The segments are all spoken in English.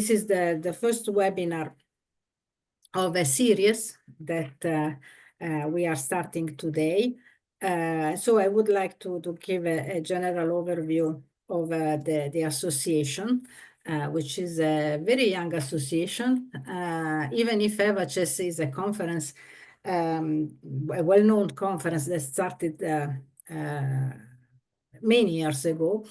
this is the first webinar of a series that we are starting today. So I would like to give a general overview of the association, which is a very young association. Even if EVACES is a conference, a well-known conference that started many years ago.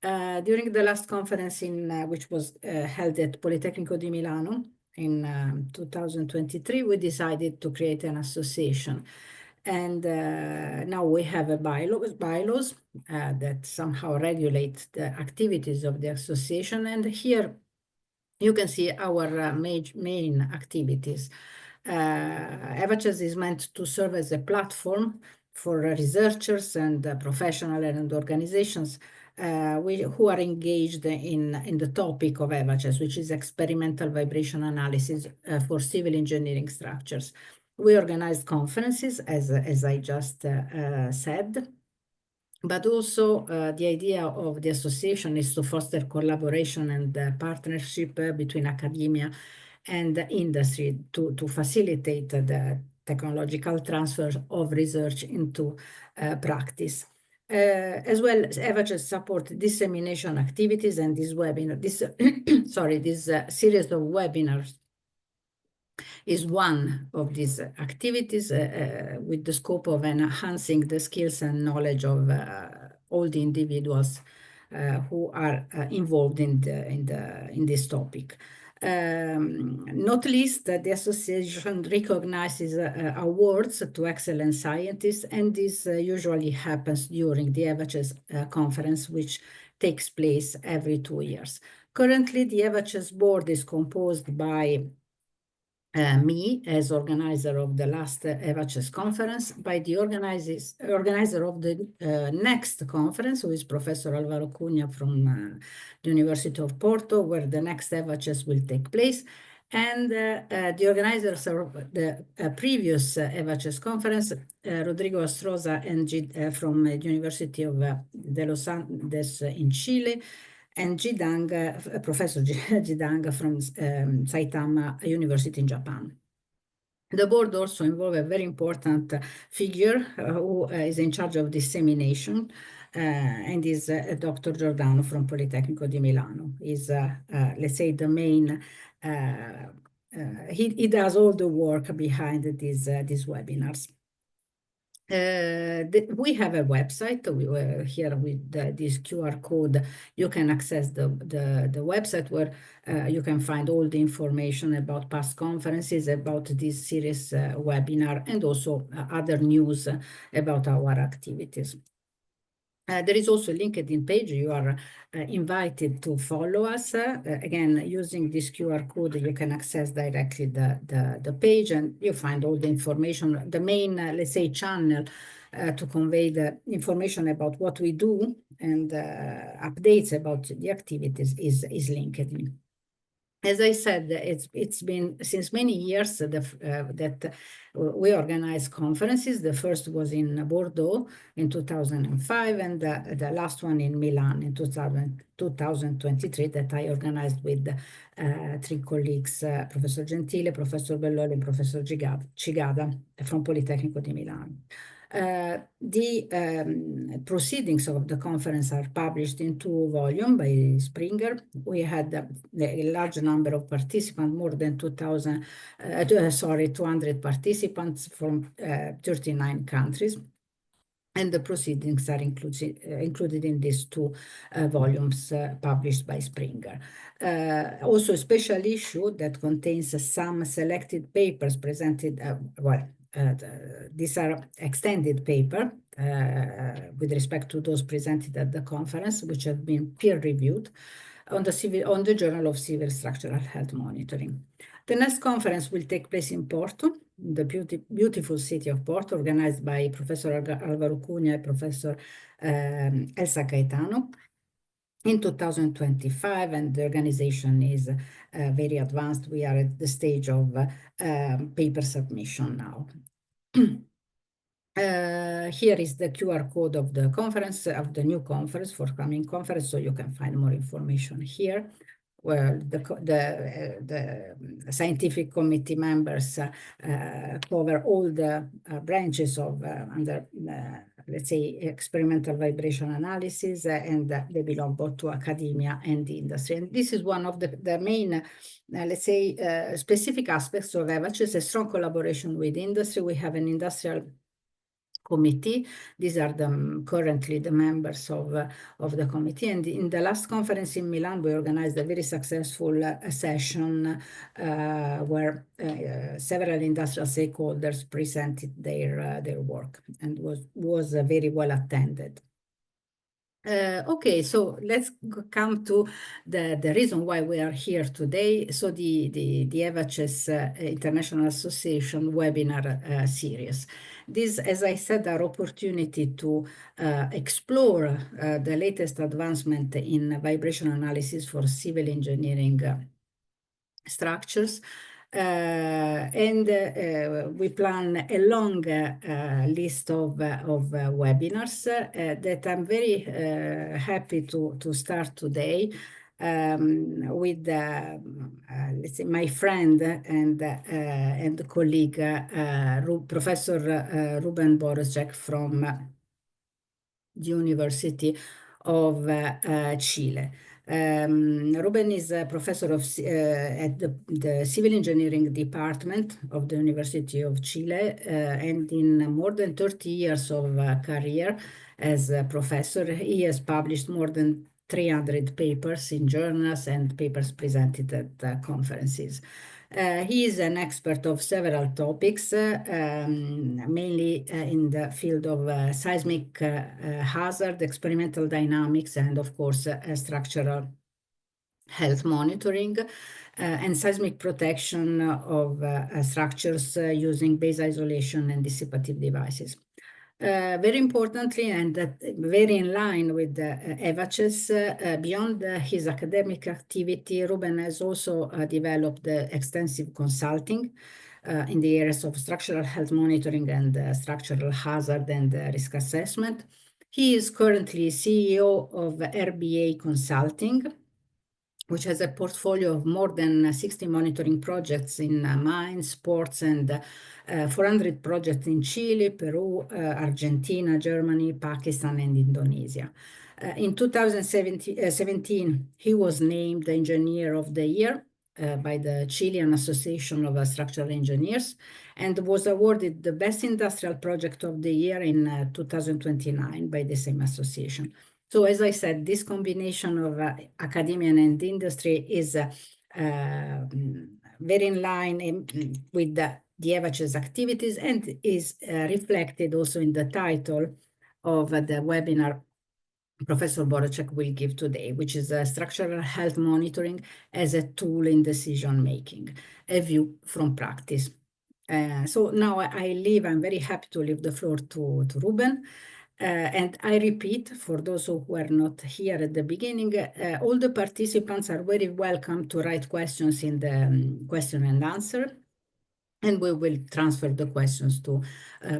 During the last conference which was held at Politecnico di Milano in 2023, we decided to create an association. And now we have a bylaws that somehow regulate the activities of the association. And here you can see our main activities. EVACES is meant to serve as a platform for researchers and professionals and organizations who are engaged in the topic of EVACES, which is experimental vibration analysis for civil engineering structures. We organize conferences, as I just said, but also the idea of the association is to foster collaboration and partnership between academia and industry to facilitate the technological transfer of research into practice. As well as EVACES support dissemination activities, and this webinar, this series of webinars is one of these activities with the scope of enhancing the skills and knowledge of all the individuals who are involved in this topic. Not least, the association recognizes awards to excellent scientists, and this usually happens during the EVACES conference, which takes place every 2 years. Currently, the EVACES board is composed by me as organizer of the last EVACES conference, by the organizer of the next conference, who is Professor Álvaro Cunha from the University of Porto, where the next EVACES will take place, and the organizers of the previous EVACES conference, Rodrigo Astroza and from the University of de Los Andes in Chile, and Professor Jidang from Saitama University in Japan. The board also involved a very important figure who is in charge of dissemination, and is Dr. Giordano from Politecnico di Milano. Is let's say the main, he does all the work behind these webinars. We have a website. Here with this QR code, you can access the website where you can find all the information about past conferences, about this series webinar, and also other news about our activities. There is also a LinkedIn page. You are invited to follow us. Again, using this QR code, you can access directly the page, and you find all the information. The main, let's say, channel to convey the information about what we do and updates about the activities is LinkedIn. As I said, it's been since many years that we organize conferences. The first was in Bordeaux in 2005, and the last one in Milan in 2023 that I organized with 3 colleagues, Professor Gentile, Professor Belloli, and Professor Cigada from Politecnico di Milano. The proceedings of the conference are published in 2 volumes by Springer. We had a large number of participants, more than 200 participants from 39 countries. And the proceedings are included in these 2 volumes published by Springer. Also a special issue that contains some selected papers presented, these are extended paper with respect to those presented at the conference, which have been peer-reviewed on the Journal of Civil Structural Health Monitoring. The next conference will take place in Porto, the beautiful city of Porto, organized by Professor Álvaro Cunha and Professor Elsa Caetano in 2025, and the organization is very advanced. We are at the stage of paper submission now. Here is the QR code of the conference, of the new conference, forthcoming conference, so you can find more information here. well, the scientific committee members cover all the branches of under, let's say, experimental vibration analysis, and they belong both to academia and the industry. And this is one of the main, let's say, specific aspects of EVACES, a strong collaboration with industry. We have an industrial committee. These are currently the members of the committee. And in the last conference in Milan, we organized a very successful session where several industrial stakeholders presented their work, and was very well attended. Okay, so let's come to the reason why we are here today. So the EVACES International Association Webinar Series. This, as I said, are opportunity to explore the latest advancement in vibration analysis for civil engineering structures. And we plan a long list of webinars that I'm very happy to start today with, let's say, my friend and colleague, Professor Ruben Boroschek from the University of Chile. Ruben is a professor at the Civil Engineering Department of the University of Chile, and in more than 30 years of career as a professor, he has published more than 300 papers in journals and papers presented at conferences. He is an expert of several topics, mainly in the field of seismic hazard, experimental dynamics, and of course, structural health monitoring, and seismic protection of structures using base isolation and dissipative devices. Very importantly, and very in line with EVACES, beyond his academic activity, Ruben has also developed extensive consulting in the areas of structural health monitoring and structural hazard and risk assessment. He is currently CEO of RBA Consulting, which has a portfolio of more than 60 monitoring projects in mines, ports, and 400 projects in Chile, Peru, Argentina, Germany, Pakistan, and Indonesia. In 2017, he was named Engineer of the Year by the Chilean Association of Structural Engineers, and was awarded the Best Industrial Project of the Year in 2029 by the same association. So as I said, this combination of academia and industry is very in line with the EVACES activities, and is reflected also in the title of the webinar Professor Boroschek will give today, which is Structural Health Monitoring as a Tool in Decision-Making, a View from Practice. So now I'm very happy to leave the floor to Ruben. And I repeat, for those who were not here at the beginning, all the participants are very welcome to write questions in the question and answer, and we will transfer the questions to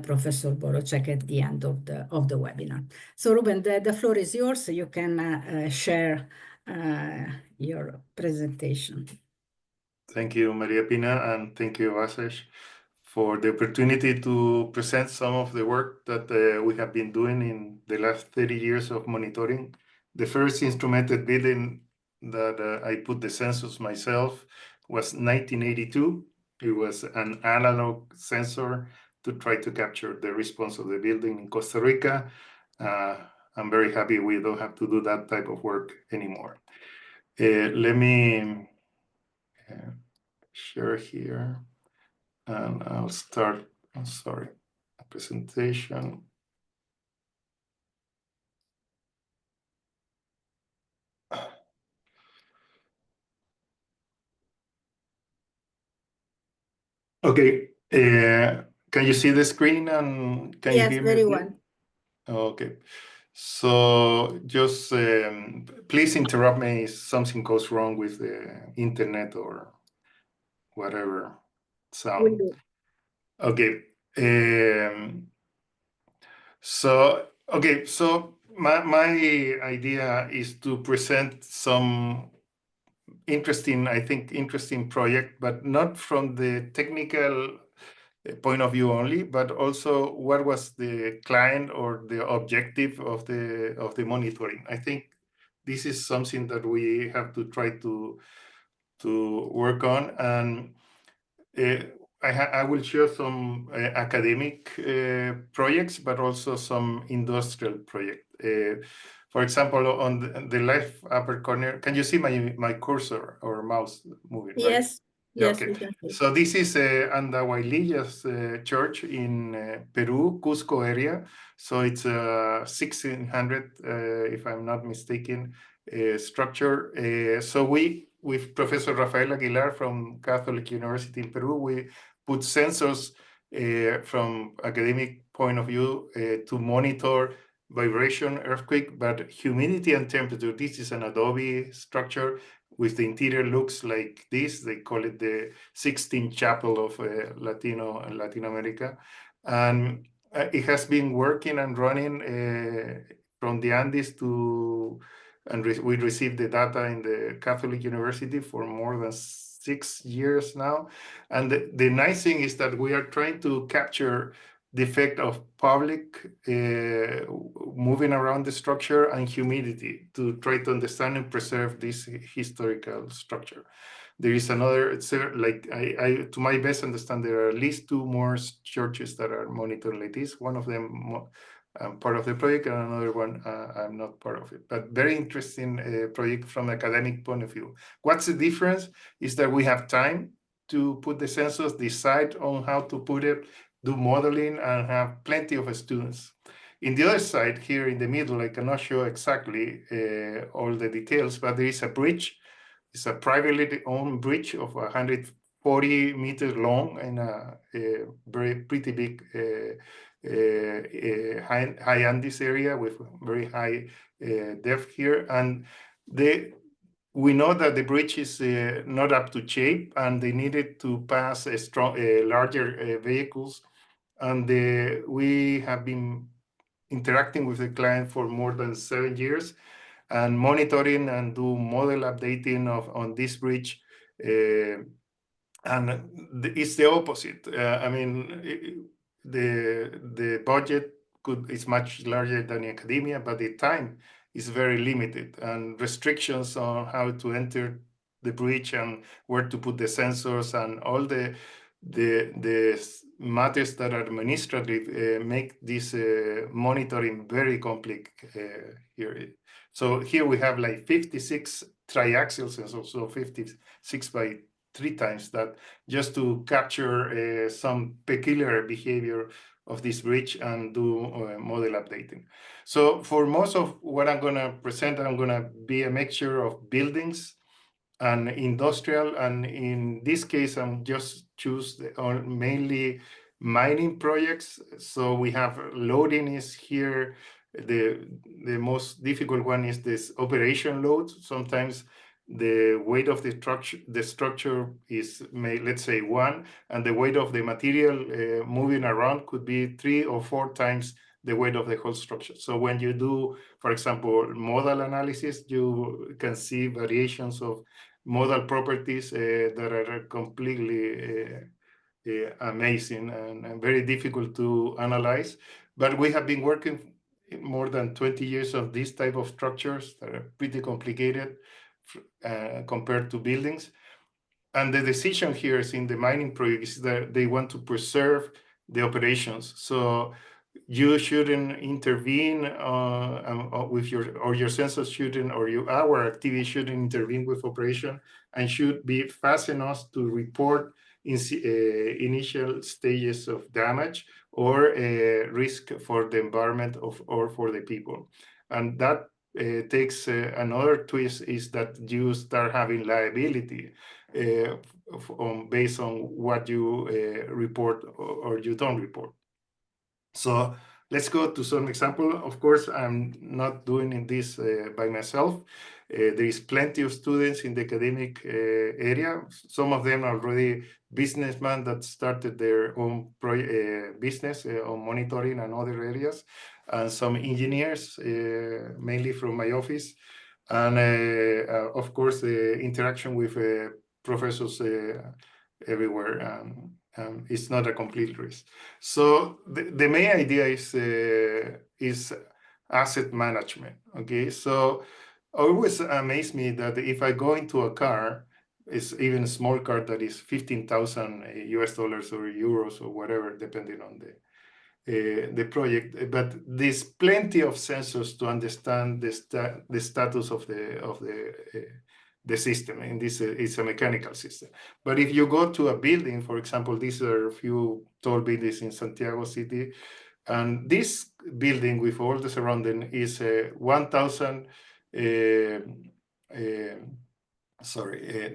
Professor Boroschek at the end of the webinar. So Ruben, the floor is yours, so you can share your presentation. Thank you, Maria Pina, and thank you, EVACES, for the opportunity to present some of the work that we have been doing in the last 30 years of monitoring. The first instrumented building that I put the census myself was 1982. It was an analog sensor to try to capture the response of the building in Costa Rica. I'm very happy we don't have to do that type of work anymore. Let me share here. And I'll start, I'm sorry, a presentation. Okay, can you see the screen and can you hear me? Yes, very well. Okay, so just please interrupt me if something goes wrong with the internet or whatever sound. Okay. So my idea is to present some interesting, I think, interesting project, but not from the technical point of view only, but also what was the client or the objective of the monitoring. I think this is something that we have to try to work on, and I will share some academic projects, but also some industrial project. For example, on the left upper corner, can you see my cursor or mouse moving? Right? Yes, Yeah, yes, okay. we can see. So this is Andahuaylilla's church in Peru, Cusco area. So it's a 1600, if I'm not mistaken, structure. So we, with Professor Rafael Aguilar from Catholic University in Peru, we put sensors from academic point of view to monitor vibration, earthquake, but humidity and temperature. This is an adobe structure with the interior looks like this. They call it the Sixtine Chapel of Latin America. And it has been working and running from the Andes to, and we received the data in the Catholic University for more than 6 years now. And the nice thing is that we are trying to capture the effect of public moving around the structure and humidity to try to understand and preserve this historical structure. There is another, like I to my best understand, there are at least 2 more churches that are monitored like this. One of them I'm part of the project, and another one I'm not part of it. But very interesting project from academic point of view. What's the difference is that we have time to put the sensors, decide on how to put it, do modeling, and have plenty of students. In the other side, here in the middle, I cannot show exactly all the details, but there is a bridge. It's a privately owned bridge of 140 meters long and a very pretty big high Andes area with very high depth here. And we know that the bridge is not up to shape, and they needed to pass larger vehicles. And we have been interacting with the client for more than 7 years and monitoring and do model updating on this bridge. And it's the opposite. I mean, the budget is much larger than in academia, but the time is very limited, and restrictions on how to enter the bridge and where to put the sensors and all the matters that are administrative make this monitoring very complex here. So here we have like 56 triaxial sensors, so 56 by 3 times that, just to capture some peculiar behavior of this bridge and do model updating. So for most of what I'm going to present, I'm going to be a mixture of buildings and industrial, and in this case, I'm just choose mainly mining projects. So we have loading is here. The most difficult one is this operation load. Sometimes the weight of the structure is, let's say 1, and the weight of the material moving around could be 3 or 4 times the weight of the whole structure. So when you do, for example, modal analysis, you can see variations of modal properties that are completely amazing and very difficult to analyze. But we have been working more than 20 years of this type of structures that are pretty complicated compared to buildings. And the decision here is in the mining project is that they want to preserve the operations. So you shouldn't intervene with your sensors shouldn't, or our activity shouldn't intervene with operation, and should be fast enough to report initial stages of damage or risk for the environment or for the people. And that takes another twist, is that you start having liability based on what you report or you don't report. So let's go to some example. Of course, I'm not doing this by myself. There is plenty of students in the academic area. Some of them are already businessmen that started their own business on monitoring and other areas, and some engineers, mainly from my office. And of course, the interaction with professors everywhere is not a complete risk. So the main idea is asset management. Okay, so always amazed me that if I go into a car, it's even a small car that is 15,000 US dollars or euros or whatever, depending on the project, but there's plenty of sensors to understand the status of the system, and this is a mechanical system. But if you go to a building, for example, these are a few tall buildings in Santiago City, and this building with all the surrounding is 1,000.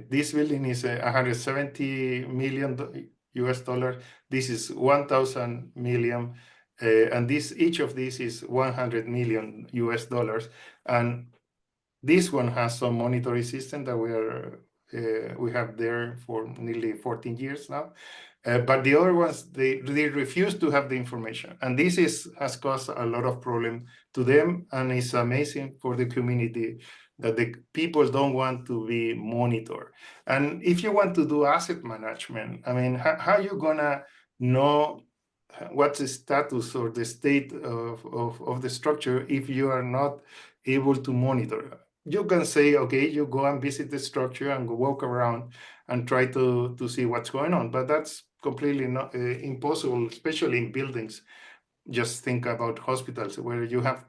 This building is 170 million US dollars. This is 1,000 million, and each of these is 100 million US dollars. And this one has some monitoring system that we have there for nearly 14 years now. But the other ones, they refuse to have the information. And this has caused a lot of problem to them. And it's amazing for the community that the people don't want to be monitored. And if you want to do asset management, I mean, how are you gonna know what's the status or the state of the structure if you are not able to monitor? You can say, okay, you go and visit the structure and go walk around and try to see what's going on, but that's completely not impossible, especially in buildings. Just think about hospitals where you have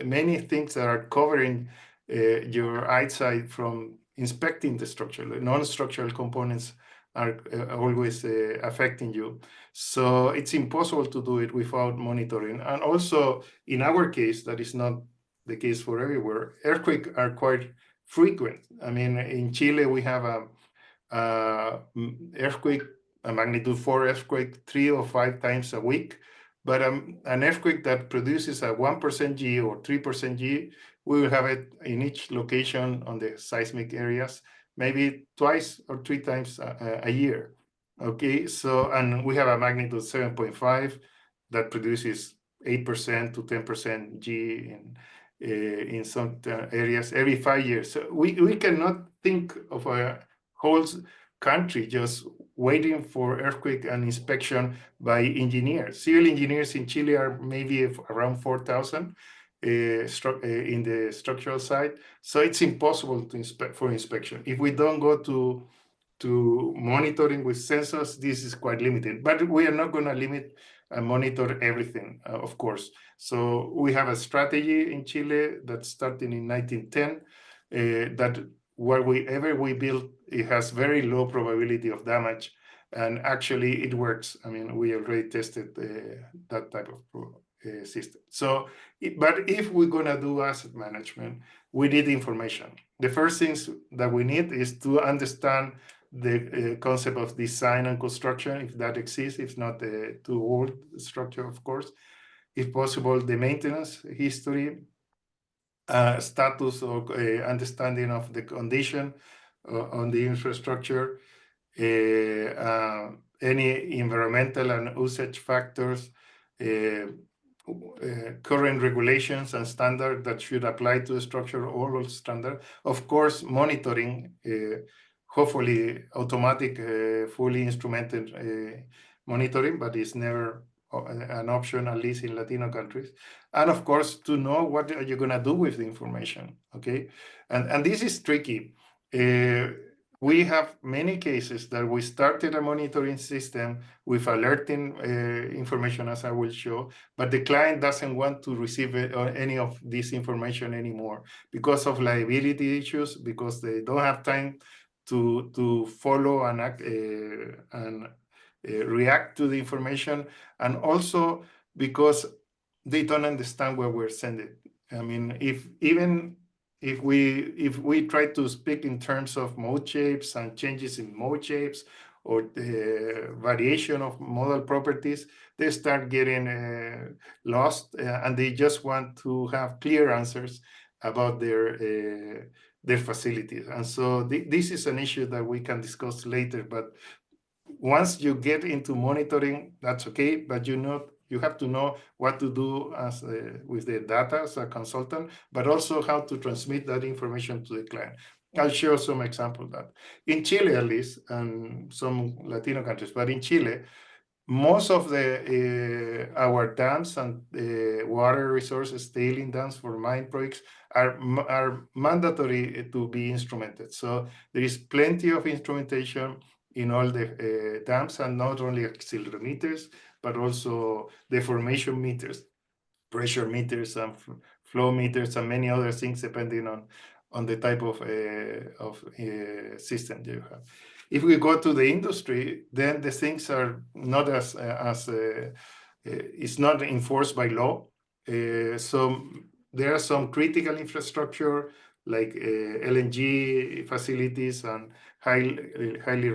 many things that are covering your eyesight from inspecting the structure. The non-structural components are always affecting you. So it's impossible to do it without monitoring. And also, in our case, that is not the case for everywhere. Earthquakes are quite frequent. I mean, in Chile, we have a earthquake, a magnitude 4 earthquake, 3 or 5 times a week. But an earthquake that produces a 1% G or 3% G, we will have it in each location on the seismic areas, maybe twice or 3 times a year. Okay, so, and we have a magnitude 7.5 that produces 8% to 10% G in some areas every 5 years. So we cannot think of a whole country just waiting for earthquake and inspection by engineers. Civil engineers in Chile are maybe around 4,000 in the structural side. So it's impossible to inspect for inspection. If we don't go to monitoring with sensors, this is quite limited. But we are not going to limit and monitor everything, of course. So we have a strategy in Chile that started in 1910 that whatever we build, it has very low probability of damage, and actually it works. I mean, we already tested that type of system. So, but if we're gonna do asset management, we need information. The first things that we need is to understand the concept of design and construction, if that exists, if not the too old structure, of course. If possible, the maintenance history, status or understanding of the condition on the infrastructure, any environmental and usage factors, current regulations and standards that should apply to the structure, oral standard. Of course, monitoring, hopefully automatic, fully instrumented monitoring, but it's never an option, at least in Latino countries. And of course, to know what are you going to do with the information, okay? And this is tricky. We have many cases that we started a monitoring system with alerting information, as I will show, but the client doesn't want to receive any of this information anymore because of liability issues, because they don't have time to follow and act and react to the information, and also because they don't understand where we're sending. I mean, if we try to speak in terms of mode shapes and changes in mode shapes or the variation of model properties, they start getting lost, and they just want to have clear answers about their facilities. And so this is an issue that we can discuss later, but once you get into monitoring, that's okay, but you You have to know what to do as with the data as a consultant, but also how to transmit that information to the client. I'll show some example of that. In Chile, at least, and some Latino countries, but in Chile, most of the our dams and water resources, tailing dams for mine projects are mandatory to be instrumented. So there is plenty of instrumentation in all the dams, and not only accelerometers, but also deformation meters, pressure meters, and flow meters, and many other things depending on the type of system you have. If we go to the industry, then the things are not it's not enforced by law. So there are some critical infrastructure like LNG facilities and highly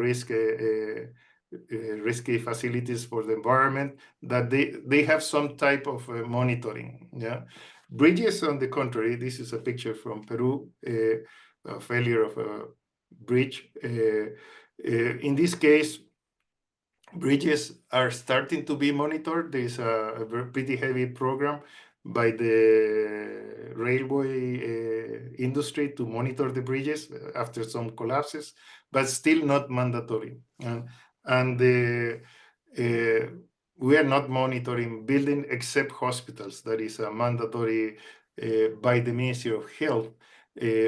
risky facilities for the environment that they have some type of monitoring. Yeah, bridges, on the contrary, this is a picture from Peru, a failure of a bridge. In this case, bridges are starting to be monitored. There is a pretty heavy program by the railway industry to monitor the bridges after some collapses, but still not mandatory. And we are not monitoring building except hospitals. That is a mandatory by the Ministry of Health.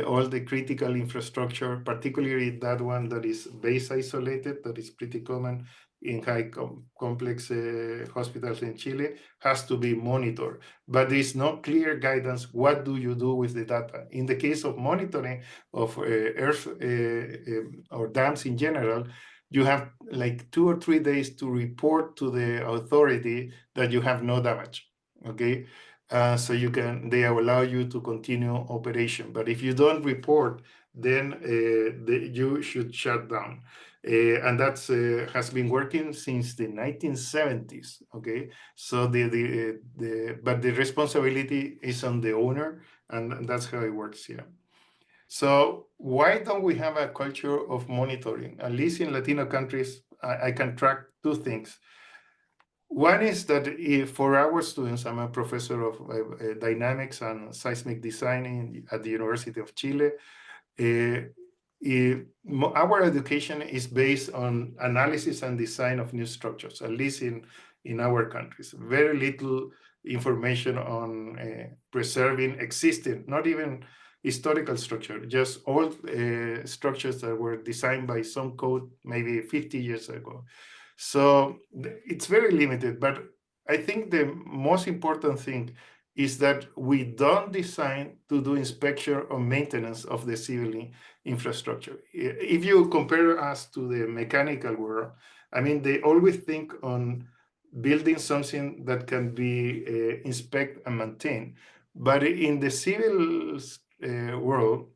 All the critical infrastructure, particularly that one that is base isolated, that is pretty common in high complex hospitals in Chile, has to be monitored. But there is no clear guidance. What do you do with the data? In the case of monitoring of earth or dams in general, you have like 2 or 3 days to report to the authority that you have no damage. Okay. So they allow you to continue operation. But if you don't report, then you should shut down. And that has been working since the 1970s. Okay, so but the responsibility is on the owner, and that's how it works here. So why don't we have a culture of monitoring? At least in Latino countries, I can track 2 things. One is that for our students, I'm a professor of dynamics and seismic design at the University of Chile. Our education is based on analysis and design of new structures, at least in our countries. Very little information on preserving existing, not even historical structure, just old structures that were designed by some code maybe 50 years ago. So it's very limited, but I think the most important thing is that we don't design to do inspection or maintenance of the civil infrastructure. If you compare us to the mechanical world, I mean, they always think on building something that can be inspected and maintained. But in the civil world,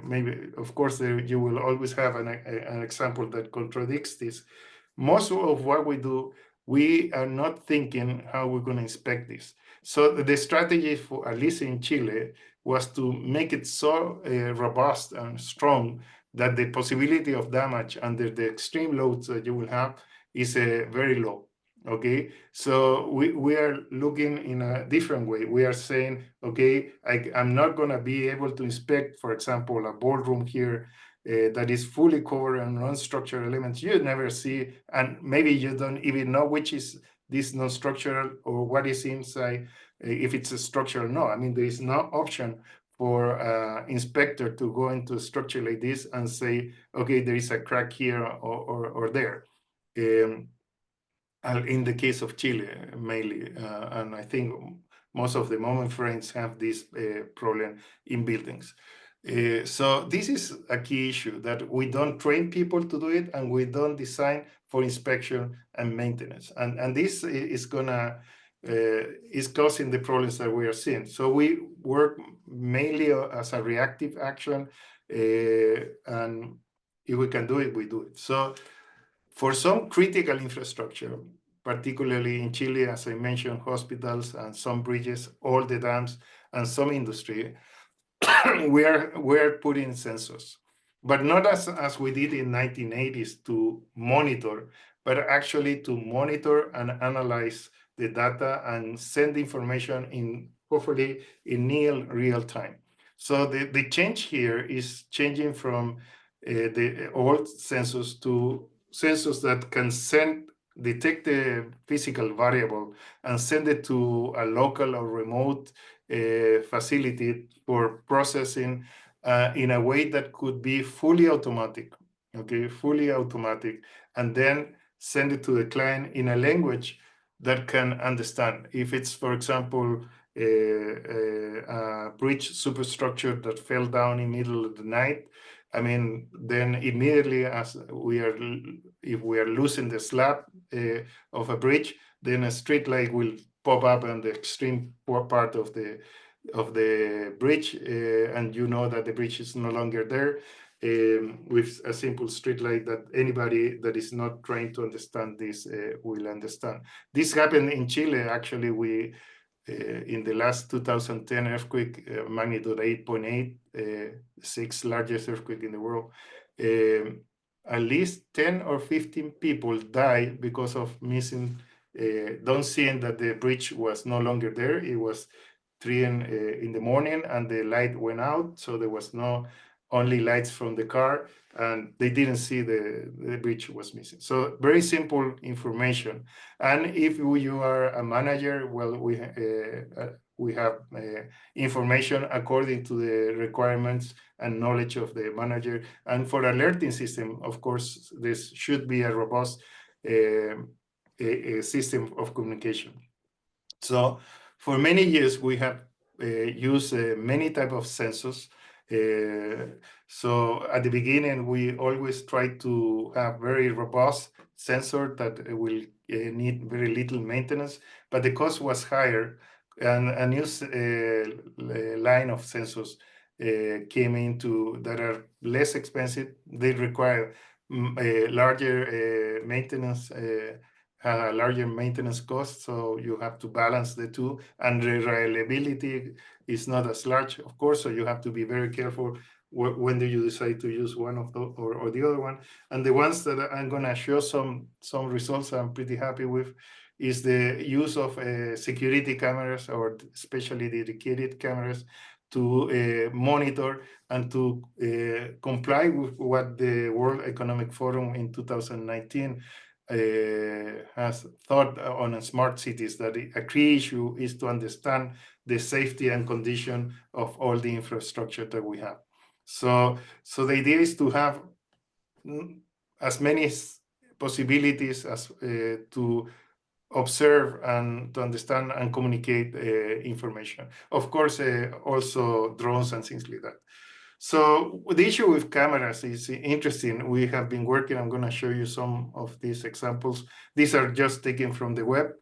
maybe, of course, you will always have an example that contradicts this. Most of what we do, we are not thinking how we're going to inspect this. So the strategy, for at least in Chile, was to make it so robust and strong that the possibility of damage under the extreme loads that you will have is very low. Okay, so we are looking in a different way. We are saying, okay, I'm not going to be able to inspect, for example, a ballroom here that is fully covered in non-structural elements you never see, and maybe you don't even know which is this non-structural or what is inside, if it's a structural or no. I mean, there is no option for inspector to go into a structure like this and say, okay, there is a crack here or there. In the case of Chile, mainly, and I think most of the moment frames have this problem in buildings. So this is a key issue, that we don't train people to do it, and we don't design for inspection and maintenance. And this is is causing the problems that we are seeing. So we work mainly as a reactive action, and if we can do it, we do it. So for some critical infrastructure, particularly in Chile, as I mentioned, hospitals and some bridges, all the dams, and some industry, we are putting sensors. but not as we did in 1980s to monitor, but actually to monitor and analyze the data and send information in, hopefully, in near real time. So the change here is changing from the old census to census that can detect the physical variable and send it to a local or remote facility for processing in a way that could be fully automatic, okay, fully automatic, and then send it to the client in a language that can understand. If it's, for example, a bridge superstructure that fell down in the middle of the night, I mean, then immediately, if we are losing the slab of a bridge, then a street light will pop up on the extreme part of the bridge, and you know that the bridge is no longer there, with a simple street light that anybody that is not trying to understand this will understand. This happened in Chile. Actually, we in the last 2010 earthquake, magnitude 8.8, sixth largest earthquake in the world, at least 10 or 15 people died because of don't seeing that the bridge was no longer there. It was 3 in the morning and the light went out, so there was no only lights from the car, and they didn't see the bridge was missing. So very simple information. And if you are a manager, well, we have information according to the requirements and knowledge of the manager. And for alerting system, of course, this should be a robust a system of communication. So for many years, we have used many type of sensors. So at the beginning, we always try to have very robust sensor that will need very little maintenance, but the cost was higher, and a new line of sensors came into that are less expensive. They require a larger maintenance a larger maintenance cost, so you have to balance the two, and the reliability is not as large, of course, so you have to be very careful when do you decide to use one of the or the other one. And the ones that I'm going to show some results I'm pretty happy with is the use of security cameras, or especially dedicated cameras, to monitor and to comply with what the World Economic Forum in 2019 has thought on smart cities, that a key issue is to understand the safety and condition of all the infrastructure that we have. So the idea is to have as many possibilities as to observe and to understand and communicate information. Of course, also drones and things like that. So the issue with cameras is interesting. We have been working, I'm going to show you some of these examples. These are just taken from the web.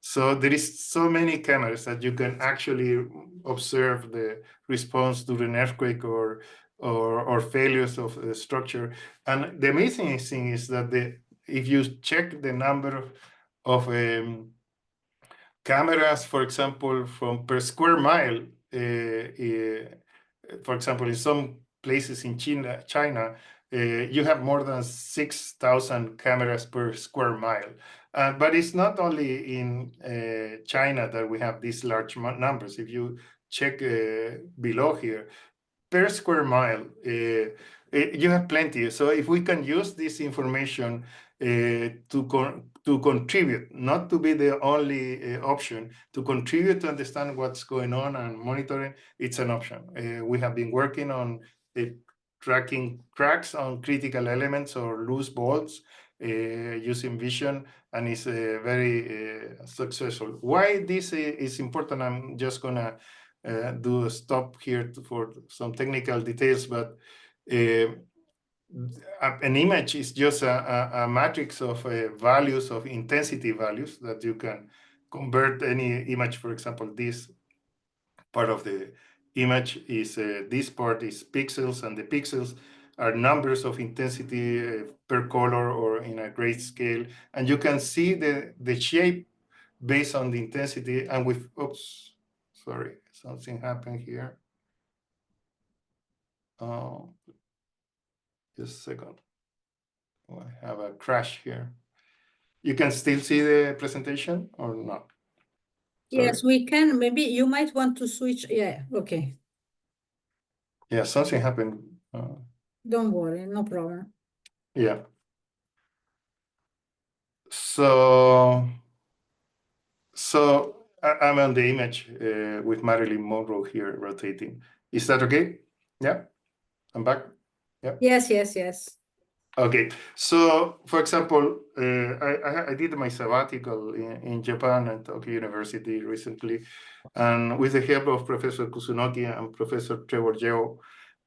So there is so many cameras that you can actually observe the response to an earthquake or failures of the structure. And the amazing thing is that if you check the number of cameras, for example, from per square mile, for example, in some places in China, you have more than 6,000 cameras per square mile. But it's not only in China that we have these large numbers. If you check below here, per square mile, you have plenty. So if we can use this information to contribute, not to be the only option, to contribute to understand what's going on and monitoring, it's an option. We have been working on tracking cracks on critical elements or loose bolts using vision, and it's very successful. Why this is important, I'm just gonna do a stop here for some technical details, but an image is just a matrix of values, of intensity values, that you can convert any image. For example, this part of the image is this part is pixels, and the pixels are numbers of intensity per color or in a grayscale, and you can see the shape based on the intensity. And with oops, sorry, something happened here. Just a second. Oh, I have a crash here. You can still see the presentation or not? Yes, we can. Maybe you might want to switch. Yeah, okay. Yeah, something happened. Don't worry, no problem. Yeah. So I'm on the image with Marilyn Monroe here rotating. Is that okay? Yeah, I'm back. Yeah. Yes. Okay. So, for example, I did my sabbatical in Japan at Tokyo University recently, and with the help of Professor Kusunoki and Professor Trevor Yeo,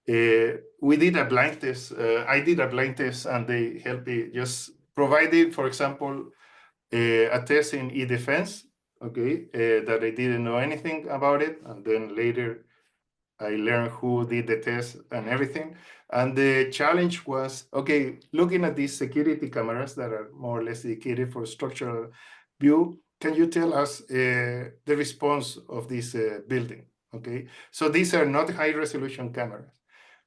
we did a blind test. I did a blind test, and they helped me just provided, for example, a test in e-defense, okay, that I didn't know anything about it, and then later I learned who did the test and everything. And the challenge was, okay, looking at these security cameras that are more or less dedicated for structural view, can you tell us the response of this building? Okay, so these are not high resolution cameras,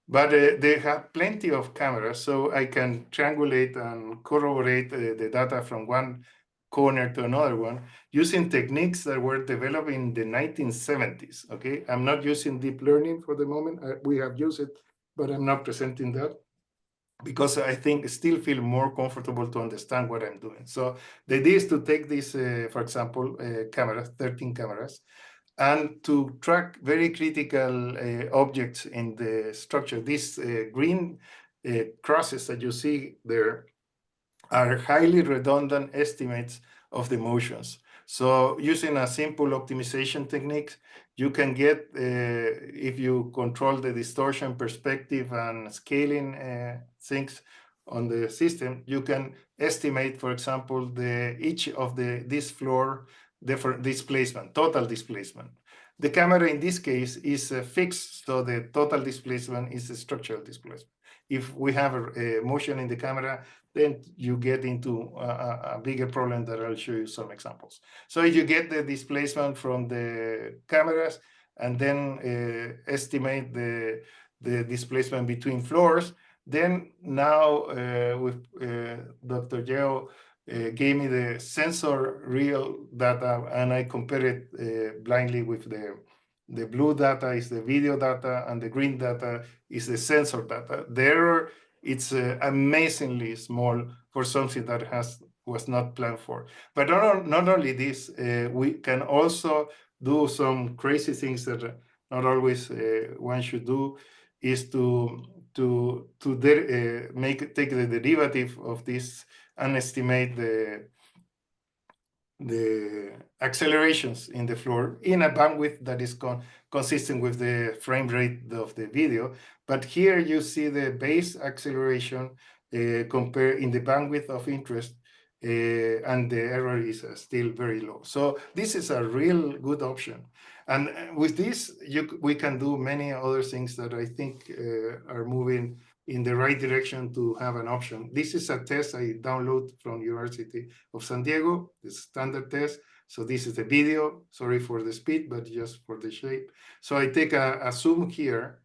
but they have plenty of cameras, so I can triangulate and corroborate the data from one corner to another one using techniques that were developed in the 1970s. Okay, I'm not using deep learning for the moment. We have used it, but I'm not presenting that because I think still feel more comfortable to understand what I'm doing. So the idea is to take this, for example, cameras, 13 cameras, and to track very critical objects in the structure. These green crosses that you see there are highly redundant estimates of the motions. So using a simple optimization technique, you can get, if you control the distortion perspective and scaling things on the system, you can estimate, for example, each of this floor displacement, total displacement. The camera in this case is fixed, so the total displacement is the structural displacement. If we have a motion in the camera, then you get into a bigger problem that I'll show you some examples. So you get the displacement from the cameras and then estimate the displacement between floors. Then now with Dr. Yeo gave me the sensor real data, and I compare it blindly with the blue data is the video data, and the green data is the sensor data. The error, it's amazingly small for something that was not planned for. But not only this, we can also do some crazy things that not always one should do, is to take the derivative of this and estimate the accelerations in the floor in a bandwidth that is consistent with the frame rate of the video. But here you see the base acceleration compared in the bandwidth of interest, and the error is still very low. So this is a real good option. And with this, we can do many other things that I think are moving in the right direction to have an option. This is a test I download from University of San Diego, the standard test. So this is the video, sorry for the speed, but just for the shape. So I take a zoom here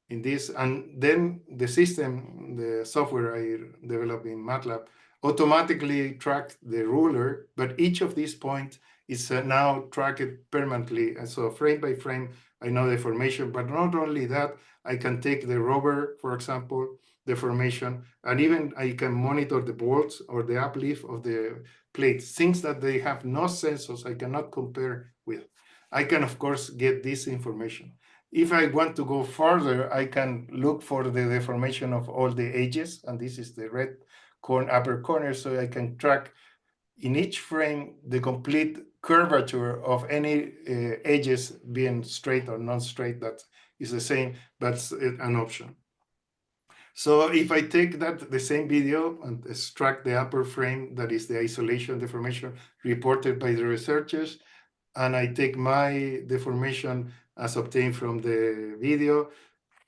in this, and then the system, the software I developed in MATLAB, automatically tracked the ruler, but each of these points is now tracked permanently. And so frame by frame, I know the formation, but not only that, I can take the rover, for example, the formation, and even I can monitor the bolts or the uplift of the plates, things that they have no sensors I cannot compare with. I can, of course, get this information. If I want to go further, I can look for the deformation of all the edges, and this is the red upper corner, so I can track in each frame the complete curvature of any edges being straight or non-straight. That is the same, but it's an option. So if I take the same video and extract the upper frame, that is the isolation deformation reported by the researchers, and I take my deformation as obtained from the video,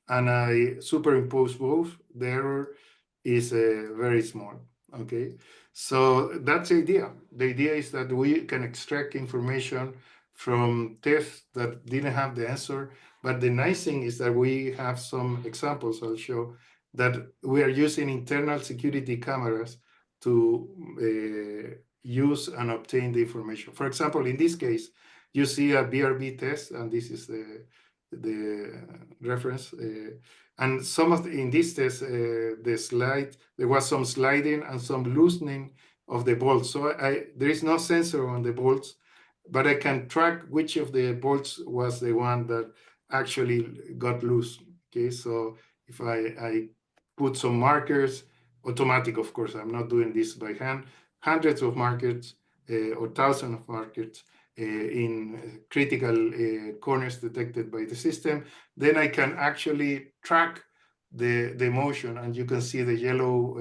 and I superimpose both, the error is very small, okay? So that's the idea. The idea is that we can extract information from tests that didn't have the answer, but the nice thing is that we have some examples I'll show that we are using internal security cameras to use and obtain the information. For example, in this case, you see a BRB test, and this is the reference. And some of in this test, there was some sliding and some loosening of the bolts. So there is no sensor on the bolts, but I can track which of the bolts was the one that actually got loose. Okay, so if I put some markers, automatic, of course, I'm not doing this by hand, hundreds of markers or thousands of markers in critical corners detected by the system, then I can actually track the motion, and you can see the yellow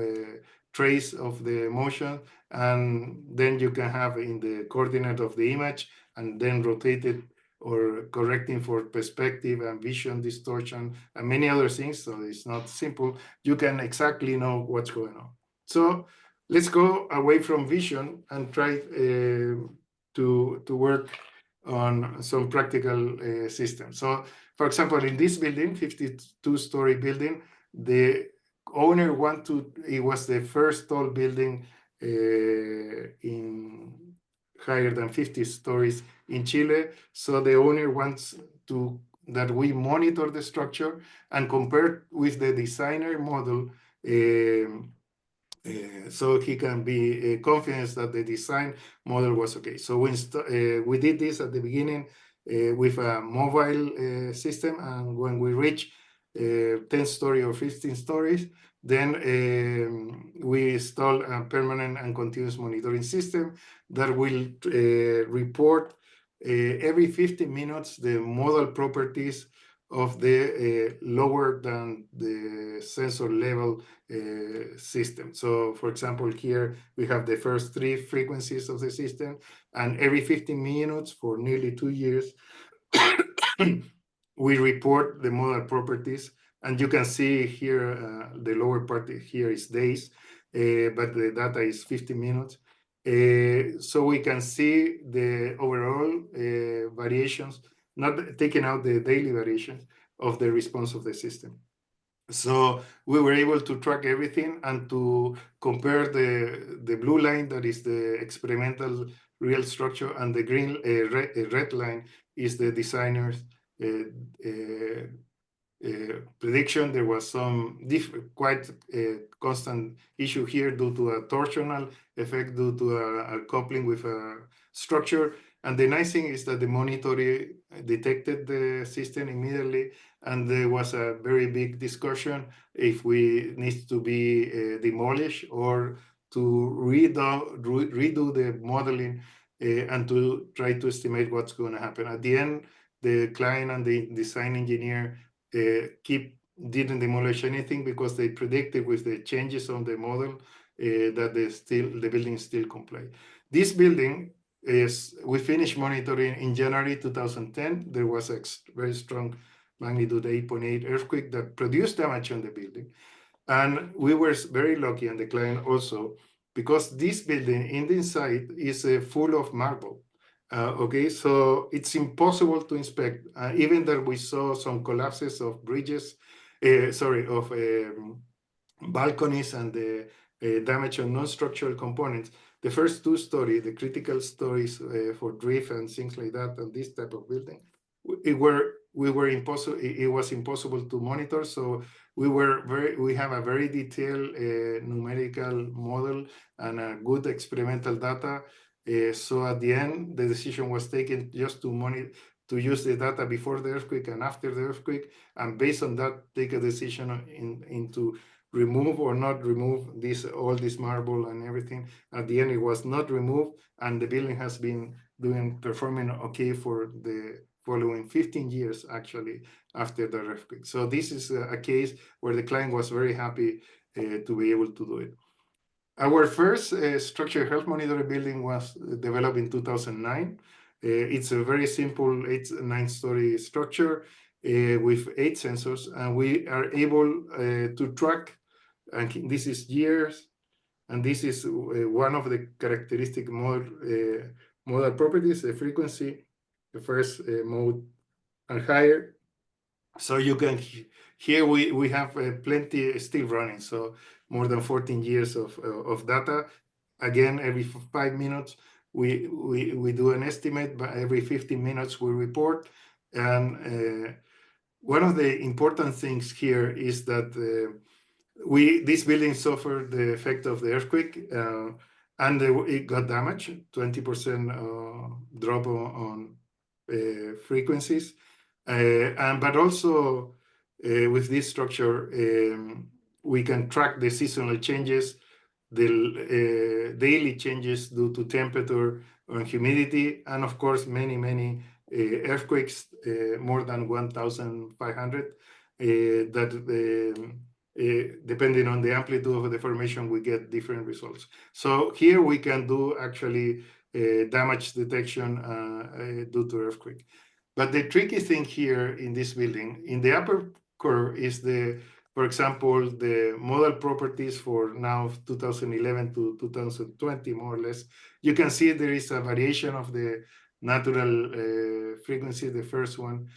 trace of the motion, and then you can have in the coordinate of the image, and then rotate it or correcting for perspective and vision distortion and many other things. So it's not simple. You can exactly know what's going on. So let's go away from vision and try to work on some practical systems. So, for example, in this building, 52-story building, the owner it was the first tall building in higher than 50 stories in Chile. So the owner wants that we monitor the structure and compare with the designer model, so he can be confident that the design model was okay. So we did this at the beginning with a mobile system, and when we reach 10 stories or 15 stories, then we install a permanent and continuous monitoring system that will report every 15 minutes the model properties of the lower than the sensor level system. So, for example, here we have the first 3 frequencies of the system, and every 15 minutes for nearly 2 years, we report the model properties. And you can see here, the lower part here is days, but the data is 15 minutes. So we can see the overall variations, not taking out the daily variations of the response of the system. So we were able to track everything and to compare the blue line, that is the experimental real structure, and the green red line is the designer's prediction. There was some quite constant issue here due to a torsional effect, due to a coupling with a structure. And the nice thing is that the monitor detected the system immediately, and there was a very big discussion if we need to be demolished or to redo the modeling and to try to estimate what's going to happen. At the end, the client and the design engineer didn't demolish anything because they predicted with the changes on the model that the building still comply. This building we finished monitoring in January 2010. There was a very strong magnitude 8.8 earthquake that produced damage on the building. And we were very lucky, and the client also, because this building in the inside is full of marble. Okay, so it's impossible to inspect, even though we saw some collapses of bridges, of balconies and the damage on non-structural components. The first 2 stories, the critical stories for drift and things like that, and this type of building, it was impossible to monitor. So we have a very detailed numerical model and a good experimental data. So at the end, the decision was taken just to use the data before the earthquake and after the earthquake, and based on that, take a decision into remove or not remove all this marble and everything. At the end, it was not removed, and the building has been performing okay for the following 15 years, actually, after the earthquake. So this is a case where the client was very happy to be able to do it. Our first structural health monitoring building was developed in 2009. It's a very simple 9-story structure with 8 sensors, and we are able to track, and this is years, and this is one of the characteristic modal properties, the frequency, the first mode and higher, So you can, here we have plenty still running, so more than 14 years of data. Again, every 5 minutes, we do an estimate, but every 15 minutes we report. And one of the important things here is that this building suffered the effect of the earthquake, and it got damaged, 20% drop on frequencies. But also with this structure, we can track the seasonal changes, the daily changes due to temperature and humidity, and of course, many earthquakes, more than 1,500, that depending on the amplitude of the formation, we get different results. So here we can do actually damage detection due to earthquake. But the tricky thing here in this building, in the upper curve is for example, the model properties for now 2011 to 2020, more or less. You can see there is a variation of the natural frequency, the first one,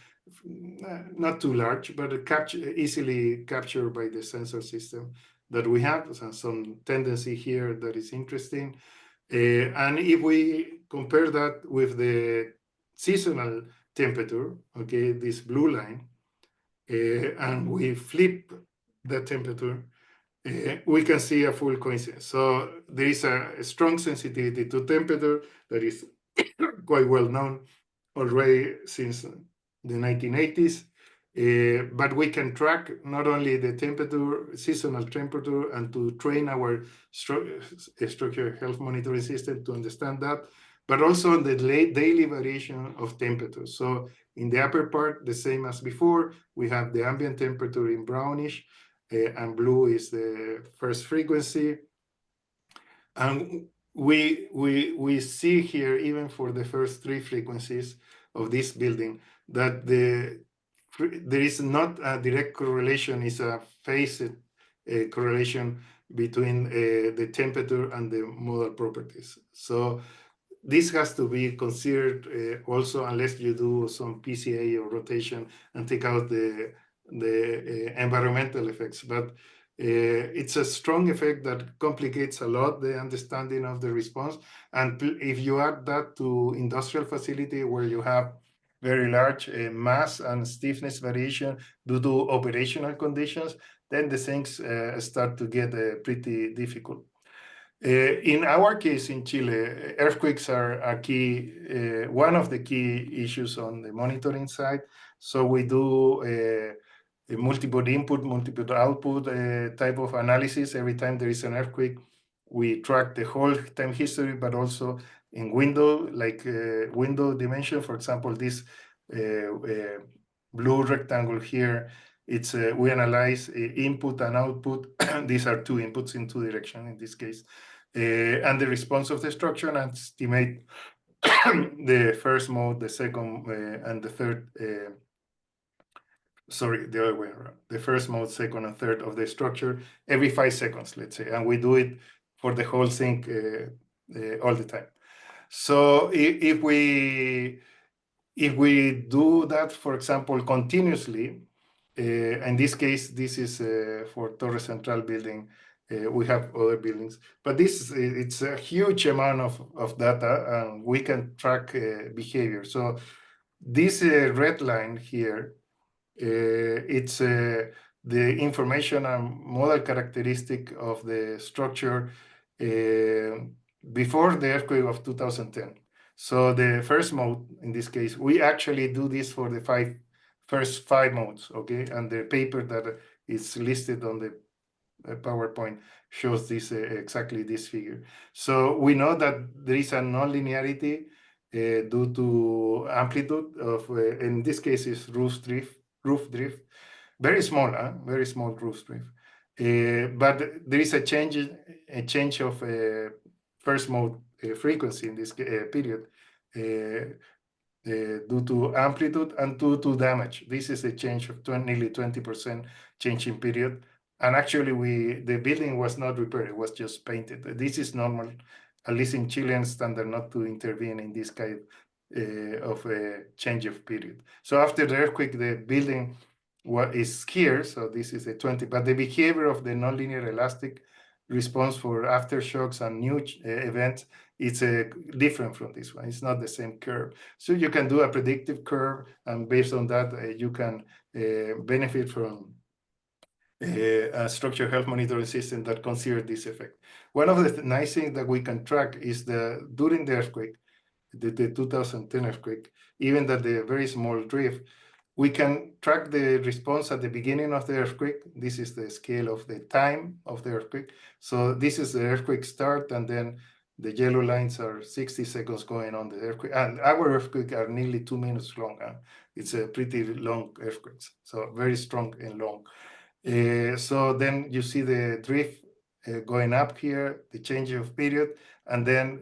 not too large, but easily captured by the sensor system that we have. So some tendency here that is interesting. And if we compare that with the seasonal temperature, okay, this blue line, and we flip the temperature, we can see a full coincidence. So there is a strong sensitivity to temperature that is quite well known already since the 1980s. But we can track not only the temperature, seasonal temperature, and to train our structural health monitoring system to understand that, but also on the daily variation of temperature. So in the upper part, the same as before, we have the ambient temperature in brownish, and blue is the first frequency. And we see here, even for the first 3 frequencies of this building, that there is not a direct correlation, it's a phased correlation between the temperature and the model properties. So this has to be considered also, unless you do some PCA or rotation and take out the environmental effects. But it's a strong effect that complicates a lot the understanding of the response. And if you add that to industrial facility where you have very large mass and stiffness variation due to operational conditions, then the things start to get pretty difficult. In our case in Chile, earthquakes are a key, one of the key issues on the monitoring side. So we do a multiple input, multiple output type of analysis. Every time there is an earthquake, we track the whole time history, but also in window, like window dimension. For example, this blue rectangle here, it's we analyze input and output. These are 2 inputs in 2 directions in this case. And the response of the structure, and estimate the first mode, the second, and the third, sorry, the other way around. The first mode, second, and third of the structure every 5 seconds, let's say. And we do it for the whole thing all the time. So if we do that, for example, continuously, in this case, this is for Torre Central building. We have other buildings, but it's a huge amount of data, and we can track behavior. So this red line here, it's the information and model characteristic of the structure before the earthquake of 2010. So the first mode, in this case, we actually do this for the first 5 modes, okay? And the paper that is listed on the PowerPoint shows this exactly this figure. So we know that there is a nonlinearity due to amplitude of, in this case, is roof drift, very small roof drift. But there is a change of first mode frequency in this period due to amplitude and due to damage. This is a change of nearly 20% change in period. And actually, the building was not repaired, it was just painted. This is normal, at least in Chilean standard, not to intervene in this kind of change of period. So after the earthquake, the building what is here. So this is a 20, but the behavior of the nonlinear elastic response for aftershocks and new events is different from this one. It's not the same curve. So you can do a predictive curve, and based on that, you can benefit from a structural health monitoring system that considers this effect. One of the nice things that we can track is during the earthquake, the 2010 earthquake, even that the very small drift, we can track the response at the beginning of the earthquake. This is the scale of the time of the earthquake. So this is the earthquake start, and then the yellow lines are 60 seconds going on the earthquake. And our earthquake are nearly 2 minutes long. It's a pretty long earthquake, so very strong and long. So then you see the drift going up here, the change of period, and then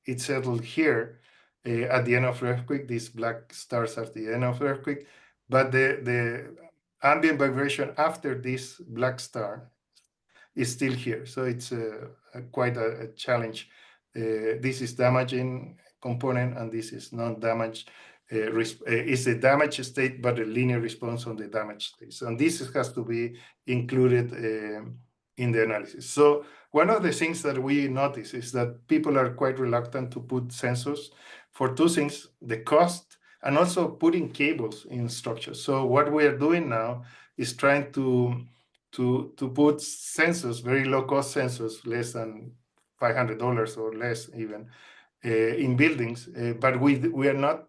it settled here at the end of the earthquake. These black stars at the end of the earthquake, but the ambient vibration after this black star is still here. So it's quite a challenge. This is damaging component, and this is non-damaged. It's a damaged state, but a linear response on the damaged state. And this has to be included in the analysis. So one of the things that we notice is that people are quite reluctant to put sensors for two things: the cost, and also putting cables in structures. So what we are doing now is trying to put sensors, very low cost sensors, less than $500 or less even, in buildings, but we are not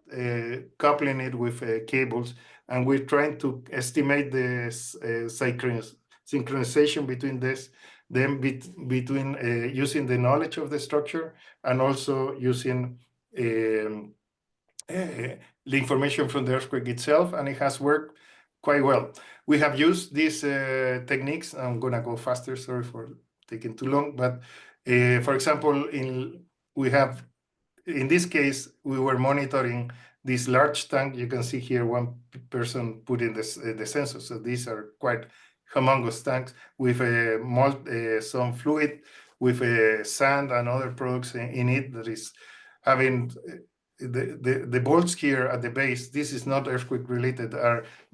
coupling it with cables, and we're trying to estimate the synchronization between between using the knowledge of the structure and also using the information from the earthquake itself, and it has worked quite well. We have used these techniques. I'm gonna go faster, sorry for taking too long, but for example, in this case, we were monitoring this large tank. You can see here one person putting the sensor. So these are quite humongous tanks with some fluid, with sand and other products in it that is having the bolts here at the base. This is not earthquake related,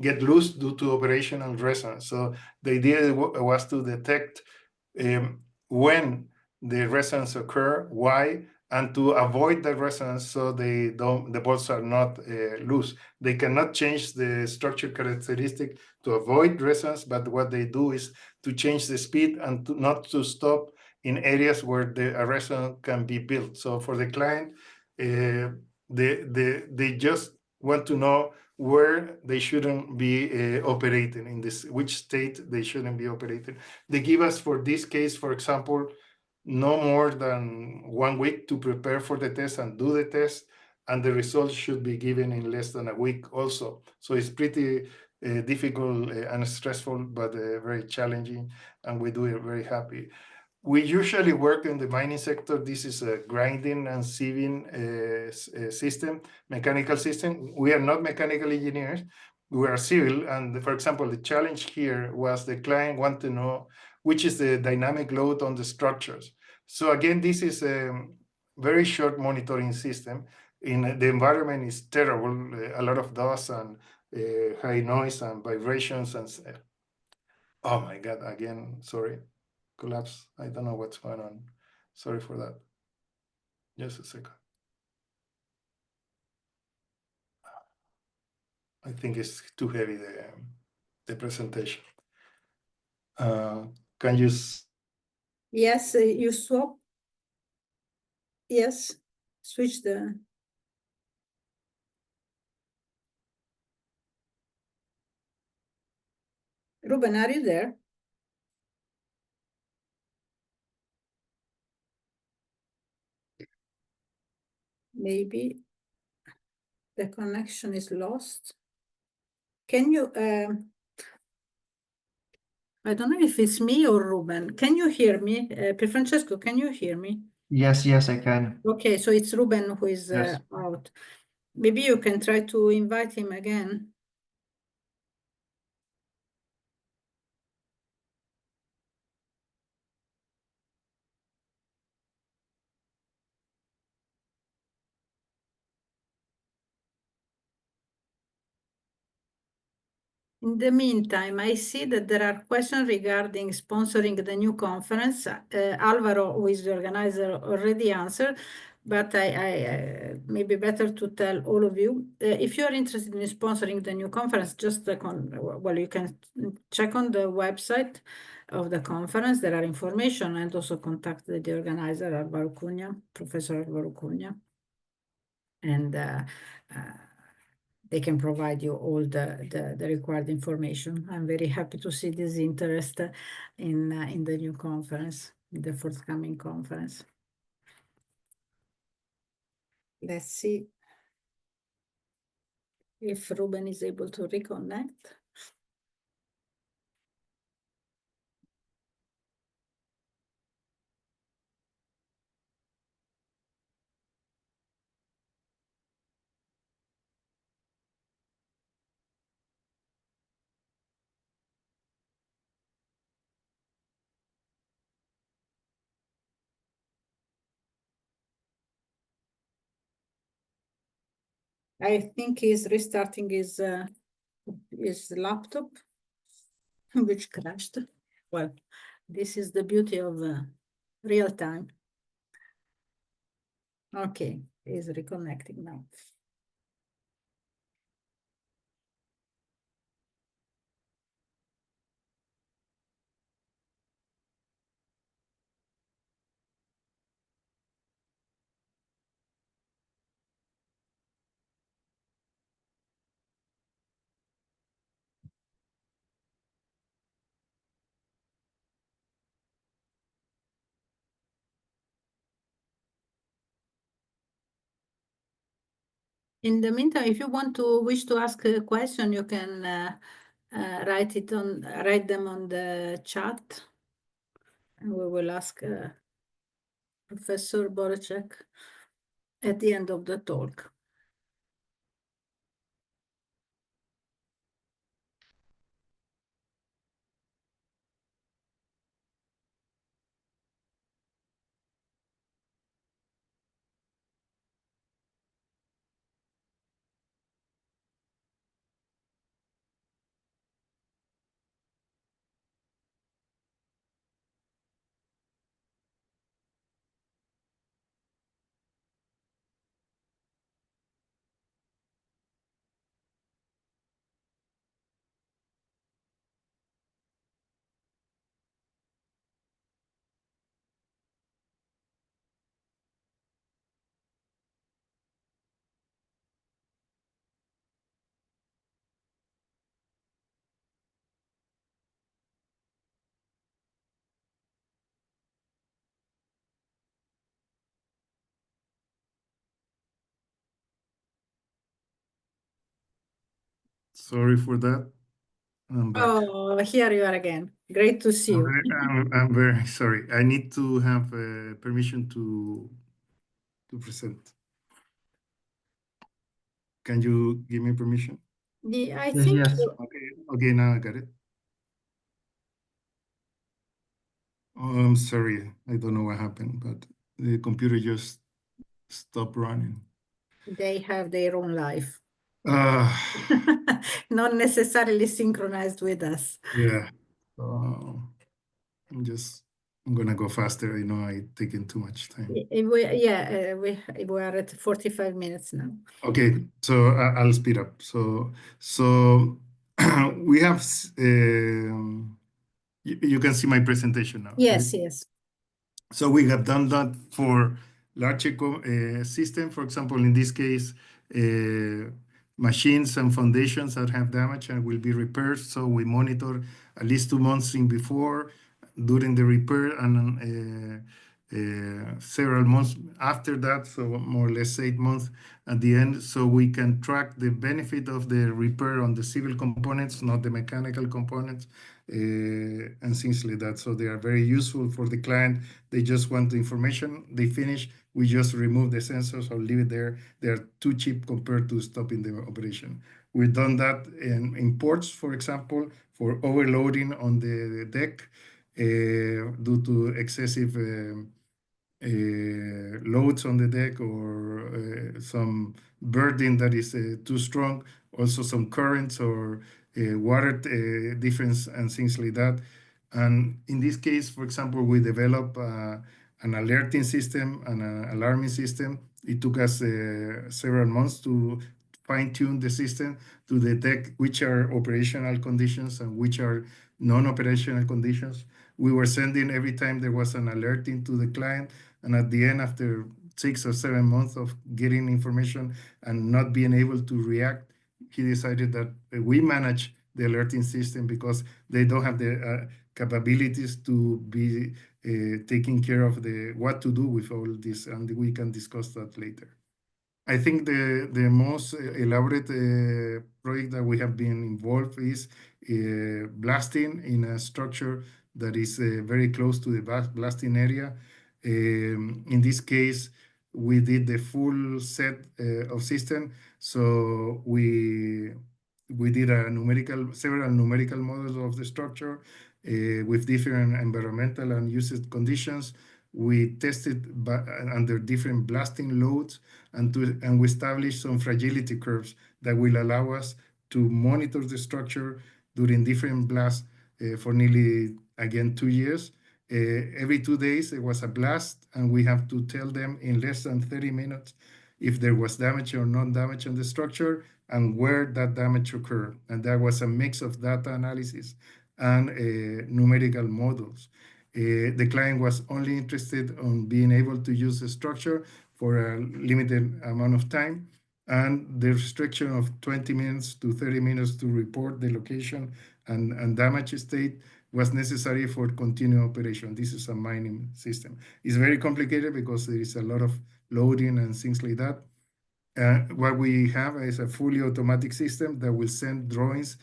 get loose due to operational resonance. So the idea was to detect when the resonance occur, why, and to avoid the resonance so the bolts are not loose. They cannot change the structure characteristic to avoid resonance, but what they do is to change the speed and not to stop in areas where a resonance can be built. So for the client, they just want to know where they shouldn't be operating, in which state they shouldn't be operating. They give us, for this case, for example, no more than 1 week to prepare for the test and do the test, and the results should be given in less than a week also. So it's pretty difficult and stressful, but very challenging, and we do it very happy. We usually work in the mining sector. This is a grinding and sieving system, mechanical system. We are not mechanical engineers. We are civil. And for example, the challenge here was the client want to know which is the dynamic load on the structures. So again, this is a very short monitoring system. The environment is terrible, a lot of dust and high noise and vibrations. And oh my God, again, sorry. Collapse. I don't know what's going on. Sorry for that. Just a second. I think it's too heavy, the presentation. Can you? Yes, you swap. Yes, switch the. Ruben, are you there? Maybe the connection is lost. Can you, I don't know if it's me or Ruben. Can you hear me? Francesco, can you hear me? Yes, I can. Okay, so it's Ruben who is Yes. out. Maybe you can try to invite him again. In the meantime, I see that there are questions regarding sponsoring the new conference. Alvaro, who is the organizer, already answered, but I maybe better to tell all of you. If you are interested in sponsoring the new conference, just well, you can check on the website of the conference. There are information, and also contact the organizer, Alvaro Cunha, Professor Alvaro Cunha, and they can provide you all the required information. I'm very happy to see this interest in the new conference, in the forthcoming conference. Let's see if Ruben is able to reconnect. I think he's restarting his laptop, which crashed. Well, this is the beauty of real time. Okay, he's reconnecting now. In the meantime, if you wish to ask a question, you can write them on the chat, and we will ask Professor Boroschek at the end of the talk. Sorry for that. I'm back. Oh, here you are again. Great to see you. I'm very sorry. I need to have permission to present. Can you give me permission? Yeah, I think Yes. Okay, now I got it. Oh, I'm sorry. I don't know what happened, but the computer just stopped running. they have their own life, Uh, not necessarily synchronized with us. yeah. I'm gonna go faster. I know I taken too much time. We are at 45 minutes now. Okay, so I'll speed up. So we have you can see my presentation now. Yes, right? yes. So we have done that for large system, for example, in this case, machines and foundations that have damage and will be repaired. So we monitor at least 2 months in before, during the repair, and several months after that, so more or less 8 months at the end, so we can track the benefit of the repair on the civil components, not the mechanical components, and things like that. So they are very useful for the client. They just want the information. They finish. We just remove the sensors or leave it there. They are too cheap compared to stopping the operation. We've done that in ports, for example, for overloading on the deck due to excessive loads on the deck, or some burden that is too strong, also some currents or water difference and things like that. And in this case, for example, we developed an alerting system and an alarming system. It took us several months to fine-tune the system to detect which are operational conditions and which are non-operational conditions. We were sending every time there was an alerting to the client, and at the end, after 6 or 7 months of getting information and not being able to react, he decided that we manage the alerting system because they don't have the capabilities to be taking care of what to do with all this, and we can discuss that later. I think the most elaborate project that we have been involved is blasting in a structure that is very close to the blasting area. In this case, we did the full set of system. So we did several numerical models of the structure with different environmental and usage conditions. We tested under different blasting loads, and we established some fragility curves that will allow us to monitor the structure during different blasts for nearly, again, 2 years. Every 2 days there was a blast, and we have to tell them in less than 30 minutes if there was damage or non-damage on the structure and where that damage occurred. And that was a mix of data analysis and numerical models. The client was only interested in being able to use the structure for a limited amount of time, and the restriction of 20 minutes to 30 minutes to report the location and damage state was necessary for continued operation. This is a mining system. It's very complicated because there is a lot of loading and things like that. What we have is a fully automatic system that will send drawings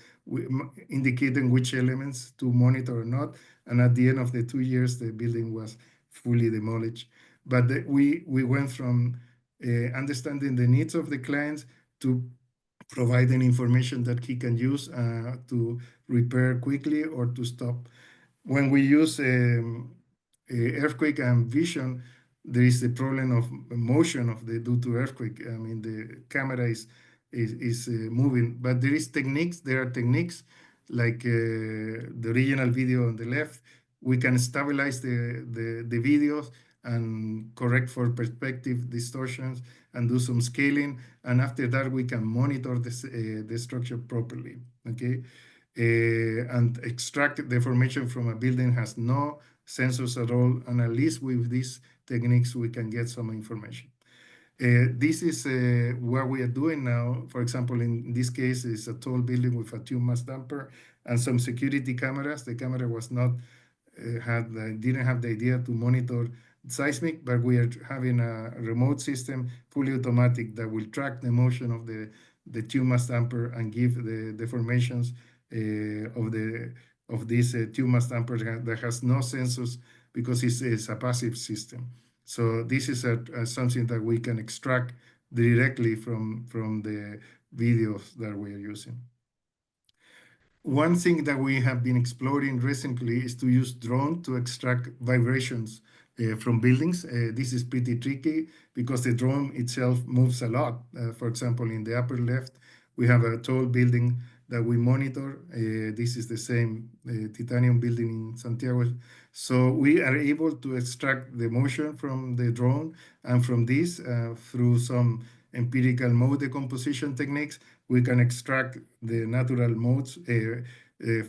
indicating which elements to monitor or not. And at the end of the 2 years, the building was fully demolished. But we went from understanding the needs of the clients to providing information that he can use to repair quickly or to stop. When we use earthquake and vision, there is the problem of motion due to earthquake. I mean, the camera is moving, but there are techniques like the original video on the left. We can stabilize the videos and correct for perspective distortions and do some scaling. And after that, we can monitor the structure properly, okay? And extract the information from a building has no sensors at all. And at least with these techniques, we can get some information. This is what we are doing now. For example, in this case, it's a tall building with a tube mass damper and some security cameras. The camera was not didn't have the idea to monitor seismic, but we are having a remote system, fully automatic, that will track the motion of the tube mass damper and give the deformations of this tube mass damper that has no sensors because it's a passive system. So this is something that we can extract directly from the videos that we are using. One thing that we have been exploring recently is to use drone to extract vibrations from buildings. This is pretty tricky because the drone itself moves a lot. For example, in the upper left, we have a tall building that we monitor. This is the same titanium building in Santiago. So we are able to extract the motion from the drone, and from this, through some empirical mode decomposition techniques, we can extract the natural modes,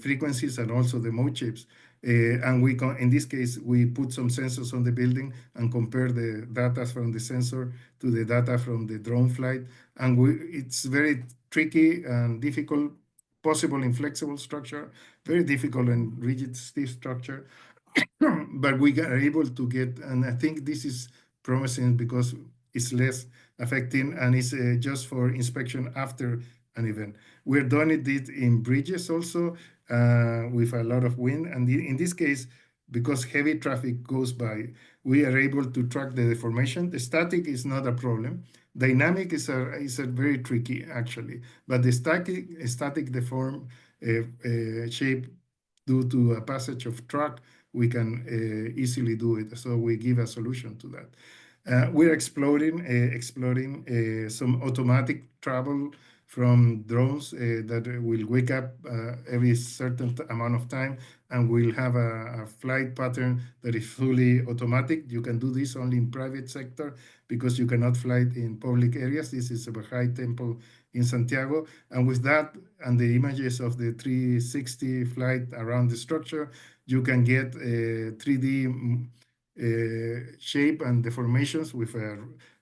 frequencies, and also the mode shapes. And in this case, we put some sensors on the building and compare the data from the sensor to the data from the drone flight. And it's very tricky and difficult, possible in flexible structure, very difficult in rigid stiff structure. But we are able to get, and I think this is promising because it's less affecting and it's just for inspection after an event. We're doing it in bridges also with a lot of wind. And in this case, because heavy traffic goes by, we are able to track the deformation. The static is not a problem. Dynamic is a very tricky, actually. But the static deform shape due to a passage of truck, we can easily do it. So we give a solution to that. We're exploring some automatic travel from drones that will wake up every certain amount of time and will have a flight pattern that is fully automatic. You can do this only in private sector because you cannot fly in public areas. This is a Baha'i temple in Santiago. And with that and the images of the 360 flight around the structure, you can get a 3D shape and deformations with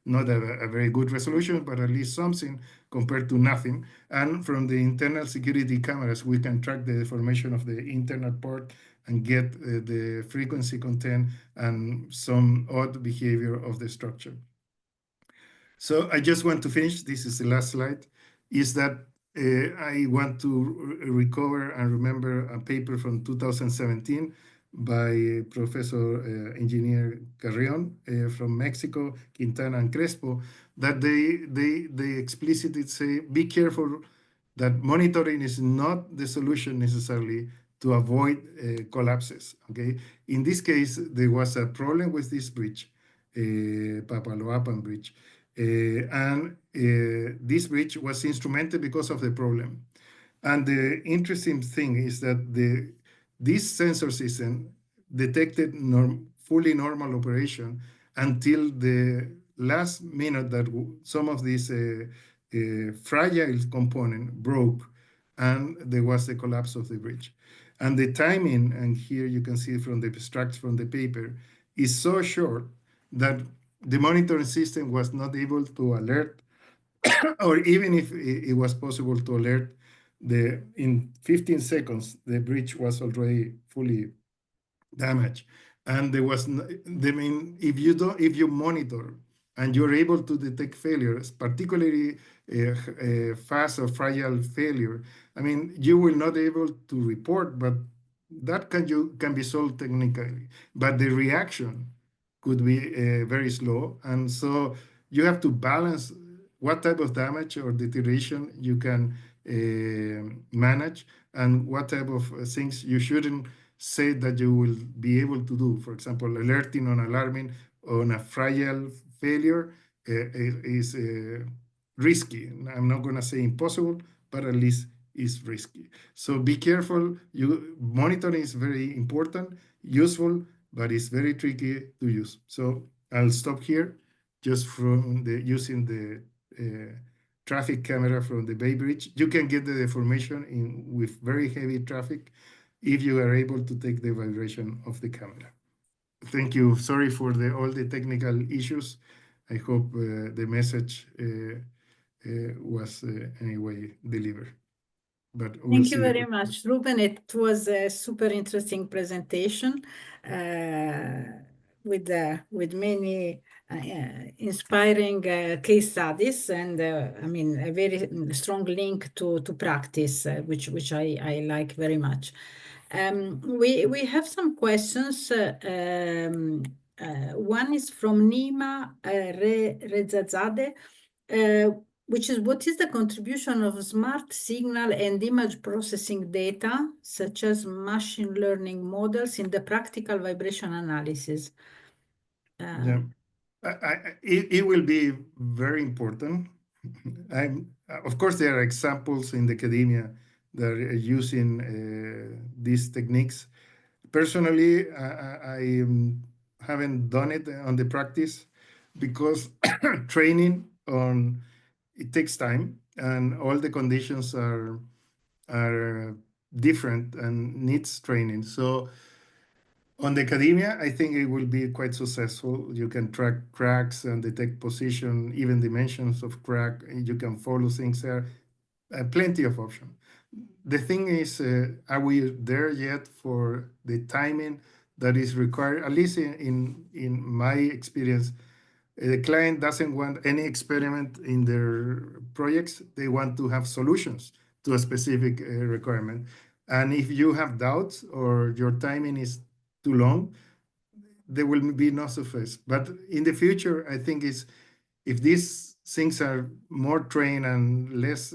not a very good resolution, but at least something compared to nothing. And from the internal security cameras, we can track the deformation of the internal port and get the frequency content and some odd behavior of the structure. So I just want to finish, this is the last slide, is that I want to recover and remember a paper from 2017 by Professor Engineer Carrion from Mexico, Quintana and Crespo, that they explicitly say, be careful that monitoring is not the solution necessarily to avoid collapses, okay? In this case, there was a problem with this bridge, Papaloapan bridge, and this bridge was instrumented because of the problem. And the interesting thing is that this sensor system detected fully normal operation until the last minute that some of these fragile component broke and there was the collapse of the bridge. And the timing, and here you can see from the extracts from the paper, is so short that the monitoring system was not able to alert, or even if it was possible to alert, in 15 seconds, the bridge was already fully damaged. And there was, if you monitor and you're able to detect failures, particularly fast or fragile failure, I mean, you will not be able to report, but that can be solved technically. But the reaction could be very slow. And so you have to balance what type of damage or deterioration you can manage and what type of things you shouldn't say that you will be able to do. For example, alerting on alarming on a fragile failure is risky. I'm not going to say impossible, but at least is risky. So be careful. Monitoring is very important, useful, but it's very tricky to use. So I'll stop here just from using the traffic camera from the Bay Bridge. You can get the deformation with very heavy traffic if you are able to take the vibration of the camera. Thank you. Sorry for all the technical issues. I hope the message was anyway delivered. But we'll Thank you very much, Ruben. It was a super interesting presentation with many inspiring case studies and I mean a very strong link to practice, which I like very much. We have some questions. One is from Nima Rezazadeh, which is, what is the contribution of smart signal and image processing data, such as machine learning models, in the practical vibration analysis? Yeah, it will be very important. Of course, there are examples in the academia that are using these techniques. Personally, I haven't done it on the practice because training it takes time and all the conditions are different and needs training. So on the academia, I think it will be quite successful. You can track cracks and detect position, even dimensions of crack. You can follow things there. Plenty of options. The thing is, are we there yet for the timing that is required? At least in my experience, the client doesn't want any experiment in their projects. They want to have solutions to a specific requirement. And if you have doubts or your timing is too long, there will be no success. But in the future, I think if these things are more trained and less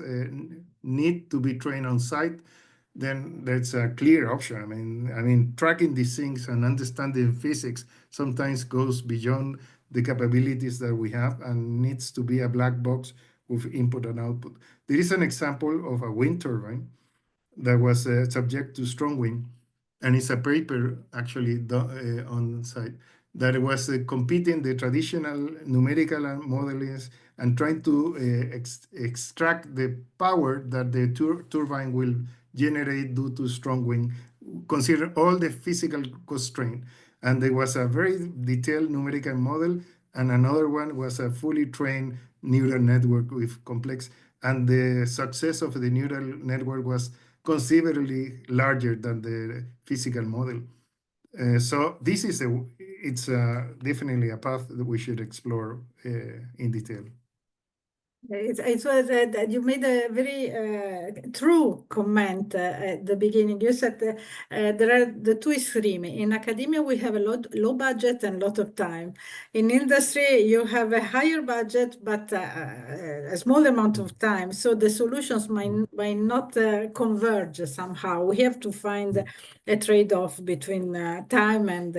need to be trained on site, then that's a clear option. I mean, tracking these things and understanding physics sometimes goes beyond the capabilities that we have and needs to be a black box with input and output. There is an example of a wind turbine that was subject to strong wind, and it's a paper actually on site that was competing the traditional numerical models and trying to extract the power that the turbine will generate due to strong wind, consider all the physical constraint. And there was a very detailed numerical model, and another one was a fully trained neural network with complex, and the success of the neural network was considerably larger than the physical model. So this is it's definitely a path that we should explore in detail. It was you made a very true comment at the beginning. You said there are the two extremes. In academia, we have a low budget and a lot of time. In industry, you have a higher budget, but a small amount of time. So the solutions might not converge somehow. We have to find a trade-off between time and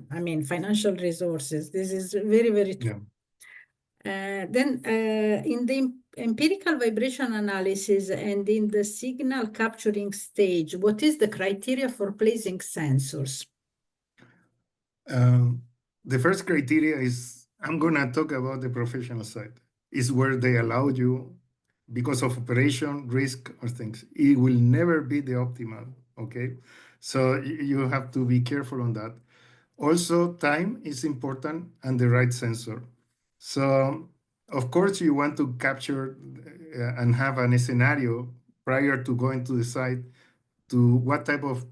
I mean, financial resources. This is very, very true. Yeah. Then in the empirical vibration analysis and in the signal capturing stage, what is the criteria for placing sensors? The first criteria is, I'm going to talk about the professional side, is where they allow you, because of operation, risk, or things. It will never be the optimal, okay? So you have to be careful on that. Also, time is important and the right sensor. So, of course, you want to capture and have a scenario prior to going to the site to what type of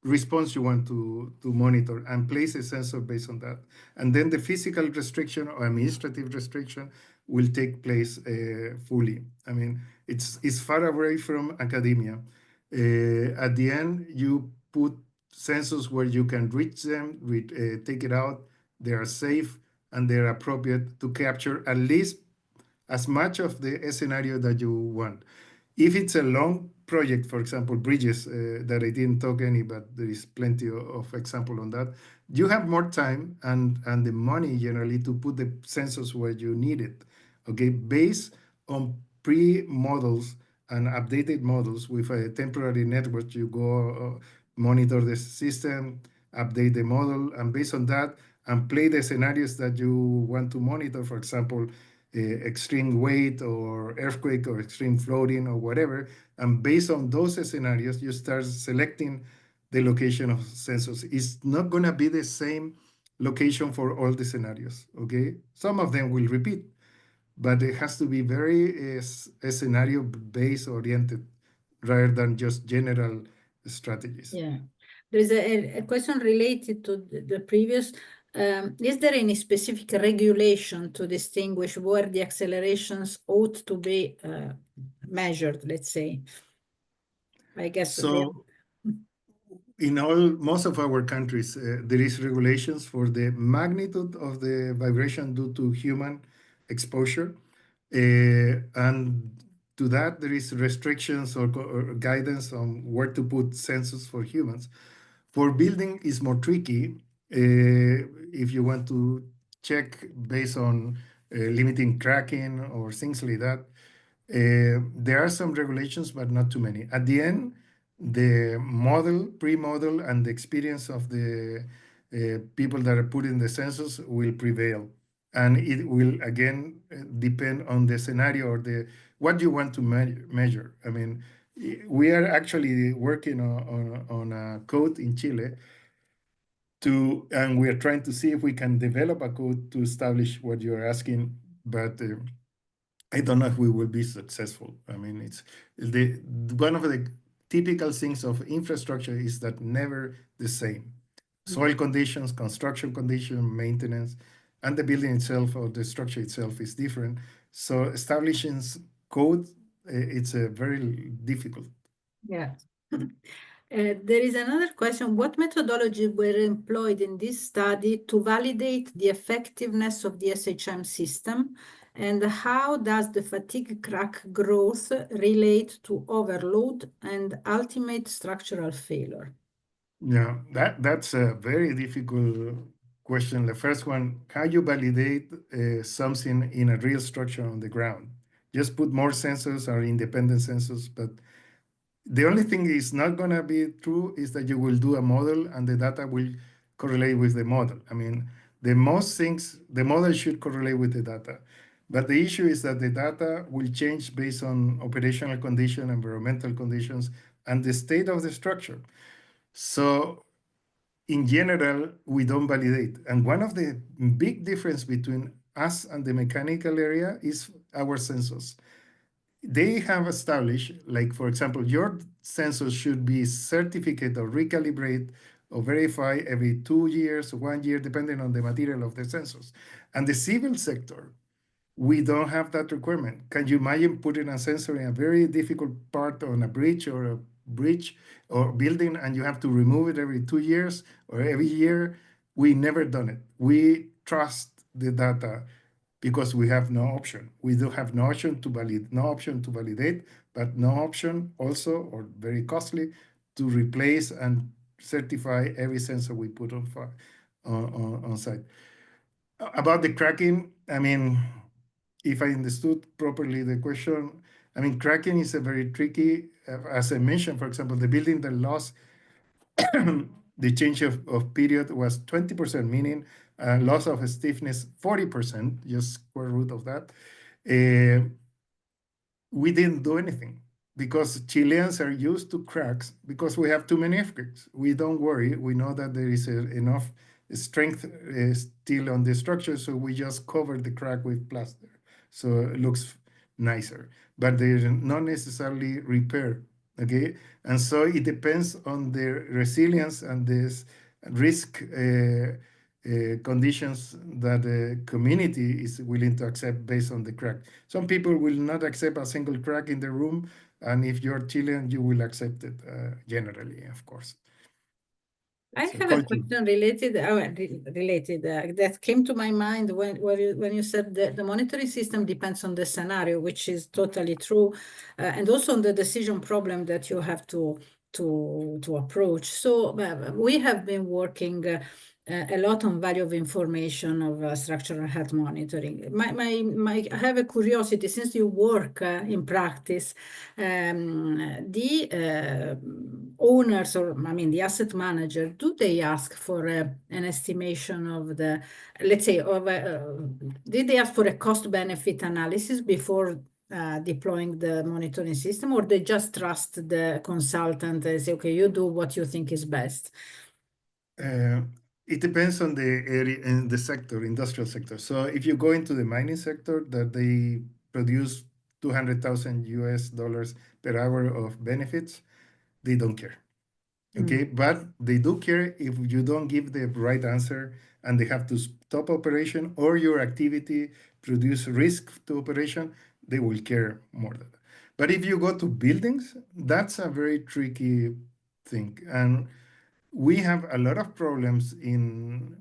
response you want to monitor and place a sensor based on that. And then the physical restriction or administrative restriction will take place fully. I mean, it's far away from academia. At the end, you put sensors where you can reach them, take it out, they are safe, and they're appropriate to capture at least as much of the scenario that you want. If it's a long project, for example, bridges, that I didn't talk any, but there is plenty of example on that, you have more time and the money generally to put the sensors where you need it, okay? Based on pre-models and updated models with a temporary network, you go monitor the system, update the model, and based on that, and play the scenarios that you want to monitor, for example, extreme weight or earthquake or extreme flooding or whatever. And based on those scenarios, you start selecting the location of sensors. It's not going to be the same location for all the scenarios, okay? Some of them will repeat, but it has to be very scenario-based oriented rather than just general strategies. Yeah, there's a question related to the previous. Is there any specific regulation to distinguish where the accelerations ought to be measured, let's say? I guess so. In most of our countries, there is regulations for the magnitude of the vibration due to human exposure, and to that there is restrictions or guidance on where to put sensors for humans. For building is more tricky. If you want to check based on limiting cracking or things like that, there are some regulations, but not too many. At the end, the model, pre-model, and the experience of the people that are putting the sensors will prevail. And it will, again, depend on the scenario or what you want to measure. I mean, we are actually working on a code in Chile and we are trying to see if we can develop a code to establish what you're asking, but I don't know if we will be successful. I mean, it's one of the typical things of infrastructure is that never the same. Soil conditions, construction condition, maintenance, and the building itself or the structure itself is different. So establishing code, it's very difficult. Yeah. There is another question. What methodology were employed in this study to validate the effectiveness of the SHM system? And how does the fatigue crack growth relate to overload and ultimate structural failure? Yeah, that's a very difficult question. The first one, how you validate something in a real structure on the ground? just put more sensors or independent sensors. But the only thing is not going to be true is that you will do a model and the data will correlate with the model. I mean, the most things, the model should correlate with the data. But the issue is that the data will change based on operational condition, environmental conditions, and the state of the structure. So in general, we don't validate. And one of the big difference between us and the mechanical area is our sensors. They have established, like, for example, your sensors should be certificate or recalibrate or verify every 2 years, 1 year, depending on the material of the sensors. And the civil sector, we don't have that requirement. Can you imagine putting a sensor in a very difficult part on a bridge or building, and you have to remove it every 2 years or every year? We never done it. We trust the data because we have no option. We do have no option to validate, but no option also, or very costly, to replace and certify every sensor we put on site. About the cracking, I mean, if I understood properly the question, I mean, cracking is a very tricky, as I mentioned, for example, the building that lost the change of period was 20%, meaning loss of stiffness 40%, just square root of that. We didn't do anything because Chileans are used to cracks because we have too many earthquakes. We don't worry. We know that there is enough strength still on the structure, so we just cover the crack with plaster. So it looks nicer, but they're not necessarily repair, okay? And so it depends on the resilience and this risk conditions that the community is willing to accept based on the crack. Some people will not accept a single crack in the room, and if you're Chilean, you will accept it generally, of course. I have a question related that came to my mind when you said that the monitoring system depends on the scenario, which is totally true, and also on the decision problem that you have to approach. So we have been working a lot on value of information of structural health monitoring. I have a curiosity, since you work in practice, the owners, or I mean the asset manager, do they ask for an estimation of the, let's say, did they ask for a cost-benefit analysis before deploying the monitoring system, or they just trust the consultant and say, okay, you do what you think is best? It depends on the area and the sector, industrial sector. So if you go into the mining sector, that they produce $200,000 per hour of benefits, they don't care. Okay, but they do care if you don't give the right answer and they have to stop operation or your activity produce risk to operation, they will care more than that. But if you go to buildings, that's a very tricky thing. And we have a lot of problems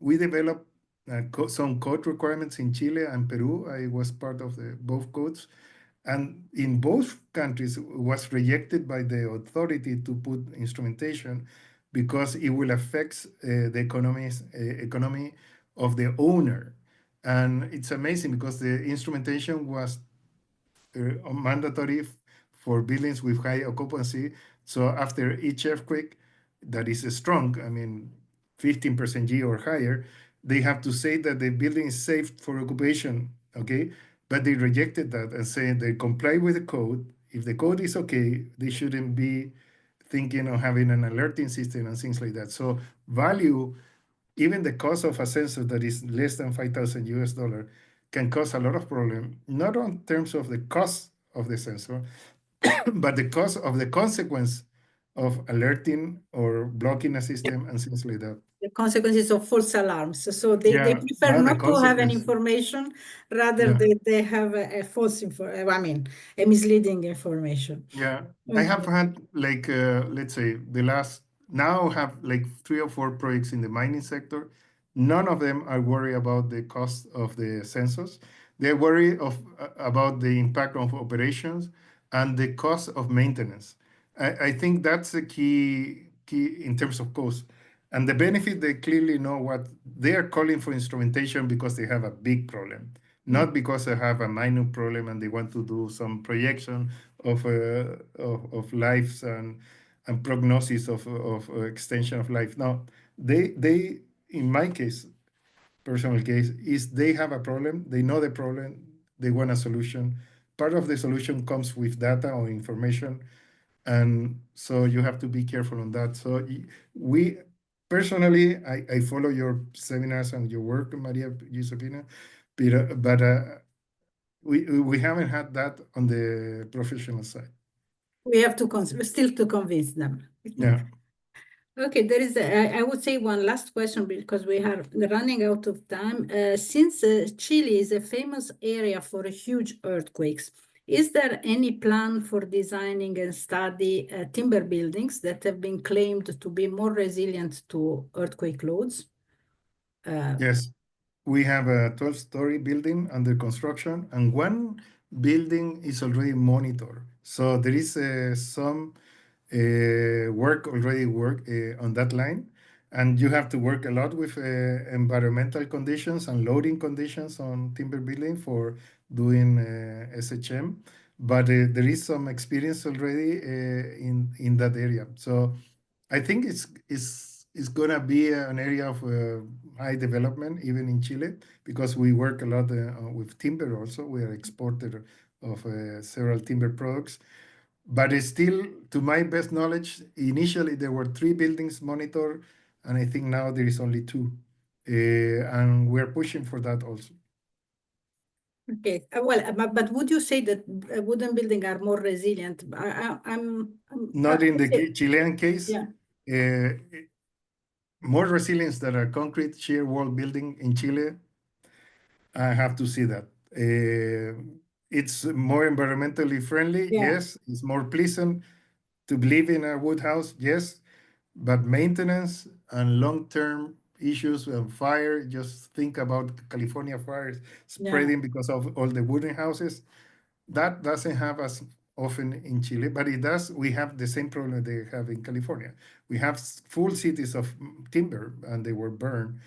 we developed some code requirements in Chile and Peru. I was part of both codes. And in both countries, it was rejected by the authority to put instrumentation because it will affect the economy of the owner. And it's amazing because the instrumentation was mandatory for buildings with high occupancy. So after each earthquake that is strong, I mean, 15% G or higher, they have to say that the building is safe for occupation, okay? But they rejected that and saying they comply with the code. If the code is okay, they shouldn't be thinking of having an alerting system and things like that. So value, even the cost of a sensor that is less than $5,000 can cause a lot of problem, not on terms of the cost of the sensor, but the cost of the consequence of alerting or blocking a system and things like that. The consequences of false alarms. So they prefer not to have an information, rather they have a false I mean, a misleading information. Yeah, I have had like, let's say now have like 3 or 4 projects in the mining sector. None of them are worried about the cost of the sensors. They're worried about the impact of operations and the cost of maintenance. I think that's the key in terms of cost. And the benefit, they clearly know what they are calling for instrumentation because they have a big problem. not because they have a minor problem and they want to do some projection of lives and prognosis of extension of life. No, they in my case, personal case, is they have a problem, they know the problem, they want a solution. Part of the solution comes with data or information, and so you have to be careful on that. So we personally, I follow your seminars and your work, Maria Giuseppina, but we haven't had that on the professional side. We have to still to convince them. Yeah. Okay, there is, I would say one last question because we are running out of time. Since Chile is a famous area for huge earthquakes, is there any plan for designing and study timber buildings that have been claimed to be more resilient to earthquake loads? Yes, we have a 12-story building under construction, and one building is already monitored. So there is some work on that line, and you have to work a lot with environmental conditions and loading conditions on timber building for doing SHM. But there is some experience already in that area. So I think it's gonna be an area of high development even in Chile, because we work a lot with timber also. We are exporter of several timber products. But it's still, to my best knowledge, initially there were 3 buildings monitored, and I think now there is only 2. And we're pushing for that also. Okay, well, but would you say that wooden buildings are more resilient? Not in the say, Chilean case. yeah. More resilience than a concrete shear wall building in Chile. I have to see that. It's more environmentally friendly, Yeah. yes. It's more pleasant to live in a wood house, yes. But maintenance and long-term issues of fire, just think about California fires spreading because of all the wooden houses. That doesn't have as often in Chile, but it does. We have the same problem they have in California. We have full cities of timber, and they were burned.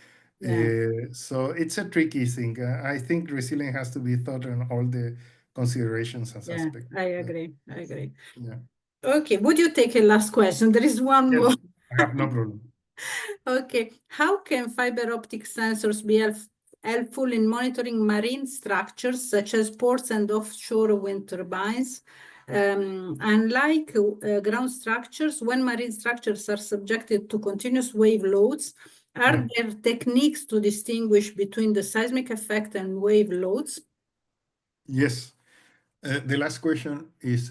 So it's a tricky thing. I think resilience has to be thought on all the considerations and aspects. I agree. I agree. Yeah. Okay, would you take a last question? There is one more. I have no problem. Okay, how can fiber optic sensors be helpful in monitoring marine structures such as ports and offshore wind turbines? Unlike ground structures, when marine structures are subjected to continuous wave loads, are there techniques to distinguish between the seismic effect and wave loads? Yes. The last question is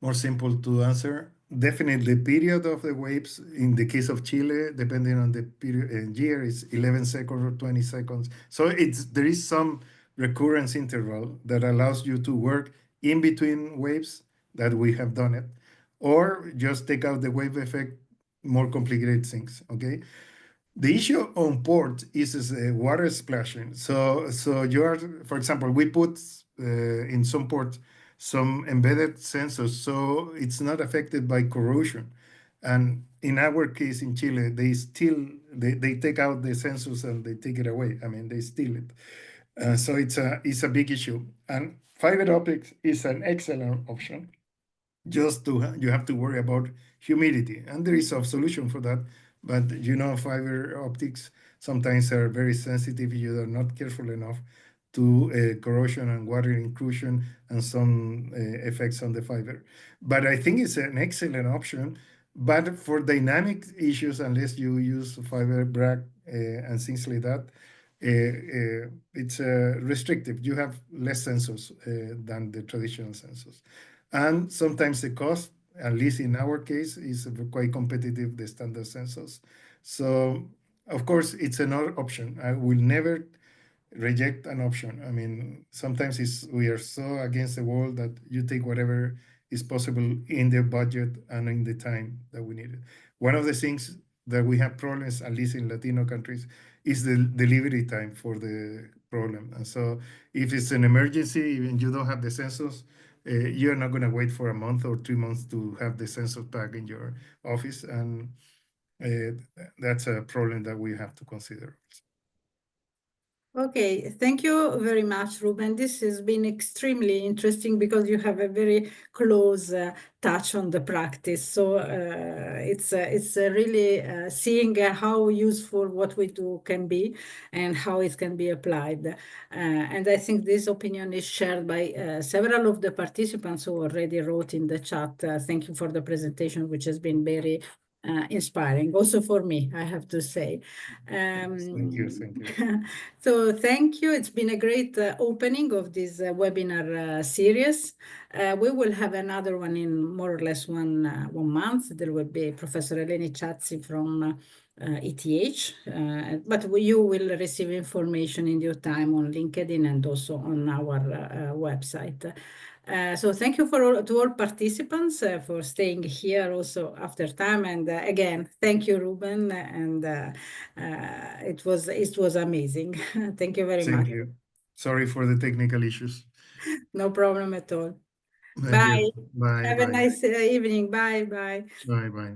more simple to answer. Definitely, the period of the waves, in the case of Chile, depending on the period year, is 11 seconds or 20 seconds. So there is some recurrence interval that allows you to work in between waves, that we have done it, or just take out the wave effect, more complicated things, okay? The issue on port is water splashing. So you are, for example, we put in some ports some embedded sensors, so it's not affected by corrosion. And in our case in Chile, they take out the sensors and they take it away. I mean, they steal it. So it's a big issue. And fiber optics is an excellent option. Just you have to worry about humidity, and there is a solution for that. But fiber optics sometimes are very sensitive if you are not careful enough to corrosion and water intrusion and some effects on the fiber. But I think it's an excellent option. But for dynamic issues, unless you use fiber brack and things like that, it's restrictive. You have less sensors than the traditional sensors. And sometimes the cost, at least in our case, is quite competitive, the standard sensors. So, of course, it's another option. I will never reject an option. I mean, sometimes we are so against the wall that you take whatever is possible in the budget and in the time that we need it. One of the things that we have problems, at least in Latino countries, is the delivery time for the problem. And so if it's an emergency and you don't have the sensors, you're not going to wait for a month or 3 months to have the sensor back in your office. And that's a problem that we have to consider. Okay, thank you very much, Ruben. This has been extremely interesting because you have a very close touch on the practice. So it's really seeing how useful what we do can be and how it can be applied. And I think this opinion is shared by several of the participants who already wrote in the chat. Thank you for the presentation, which has been very inspiring, also for me, I have to say. Thank you. Thank you. So thank you. It's been a great opening of this webinar series. We will have another one in more or less one month. There will be Professor Eleni Chatzi from ETH, but you will receive information in due time on LinkedIn and also on our website. So thank you to all participants for staying here also after time. And again, thank you, Ruben. And it was amazing. Thank you very much. Thank you. Sorry for the technical issues. No problem at all. Thank Bye. you. Bye. Have a nice evening. Bye. Bye. Bye. Bye.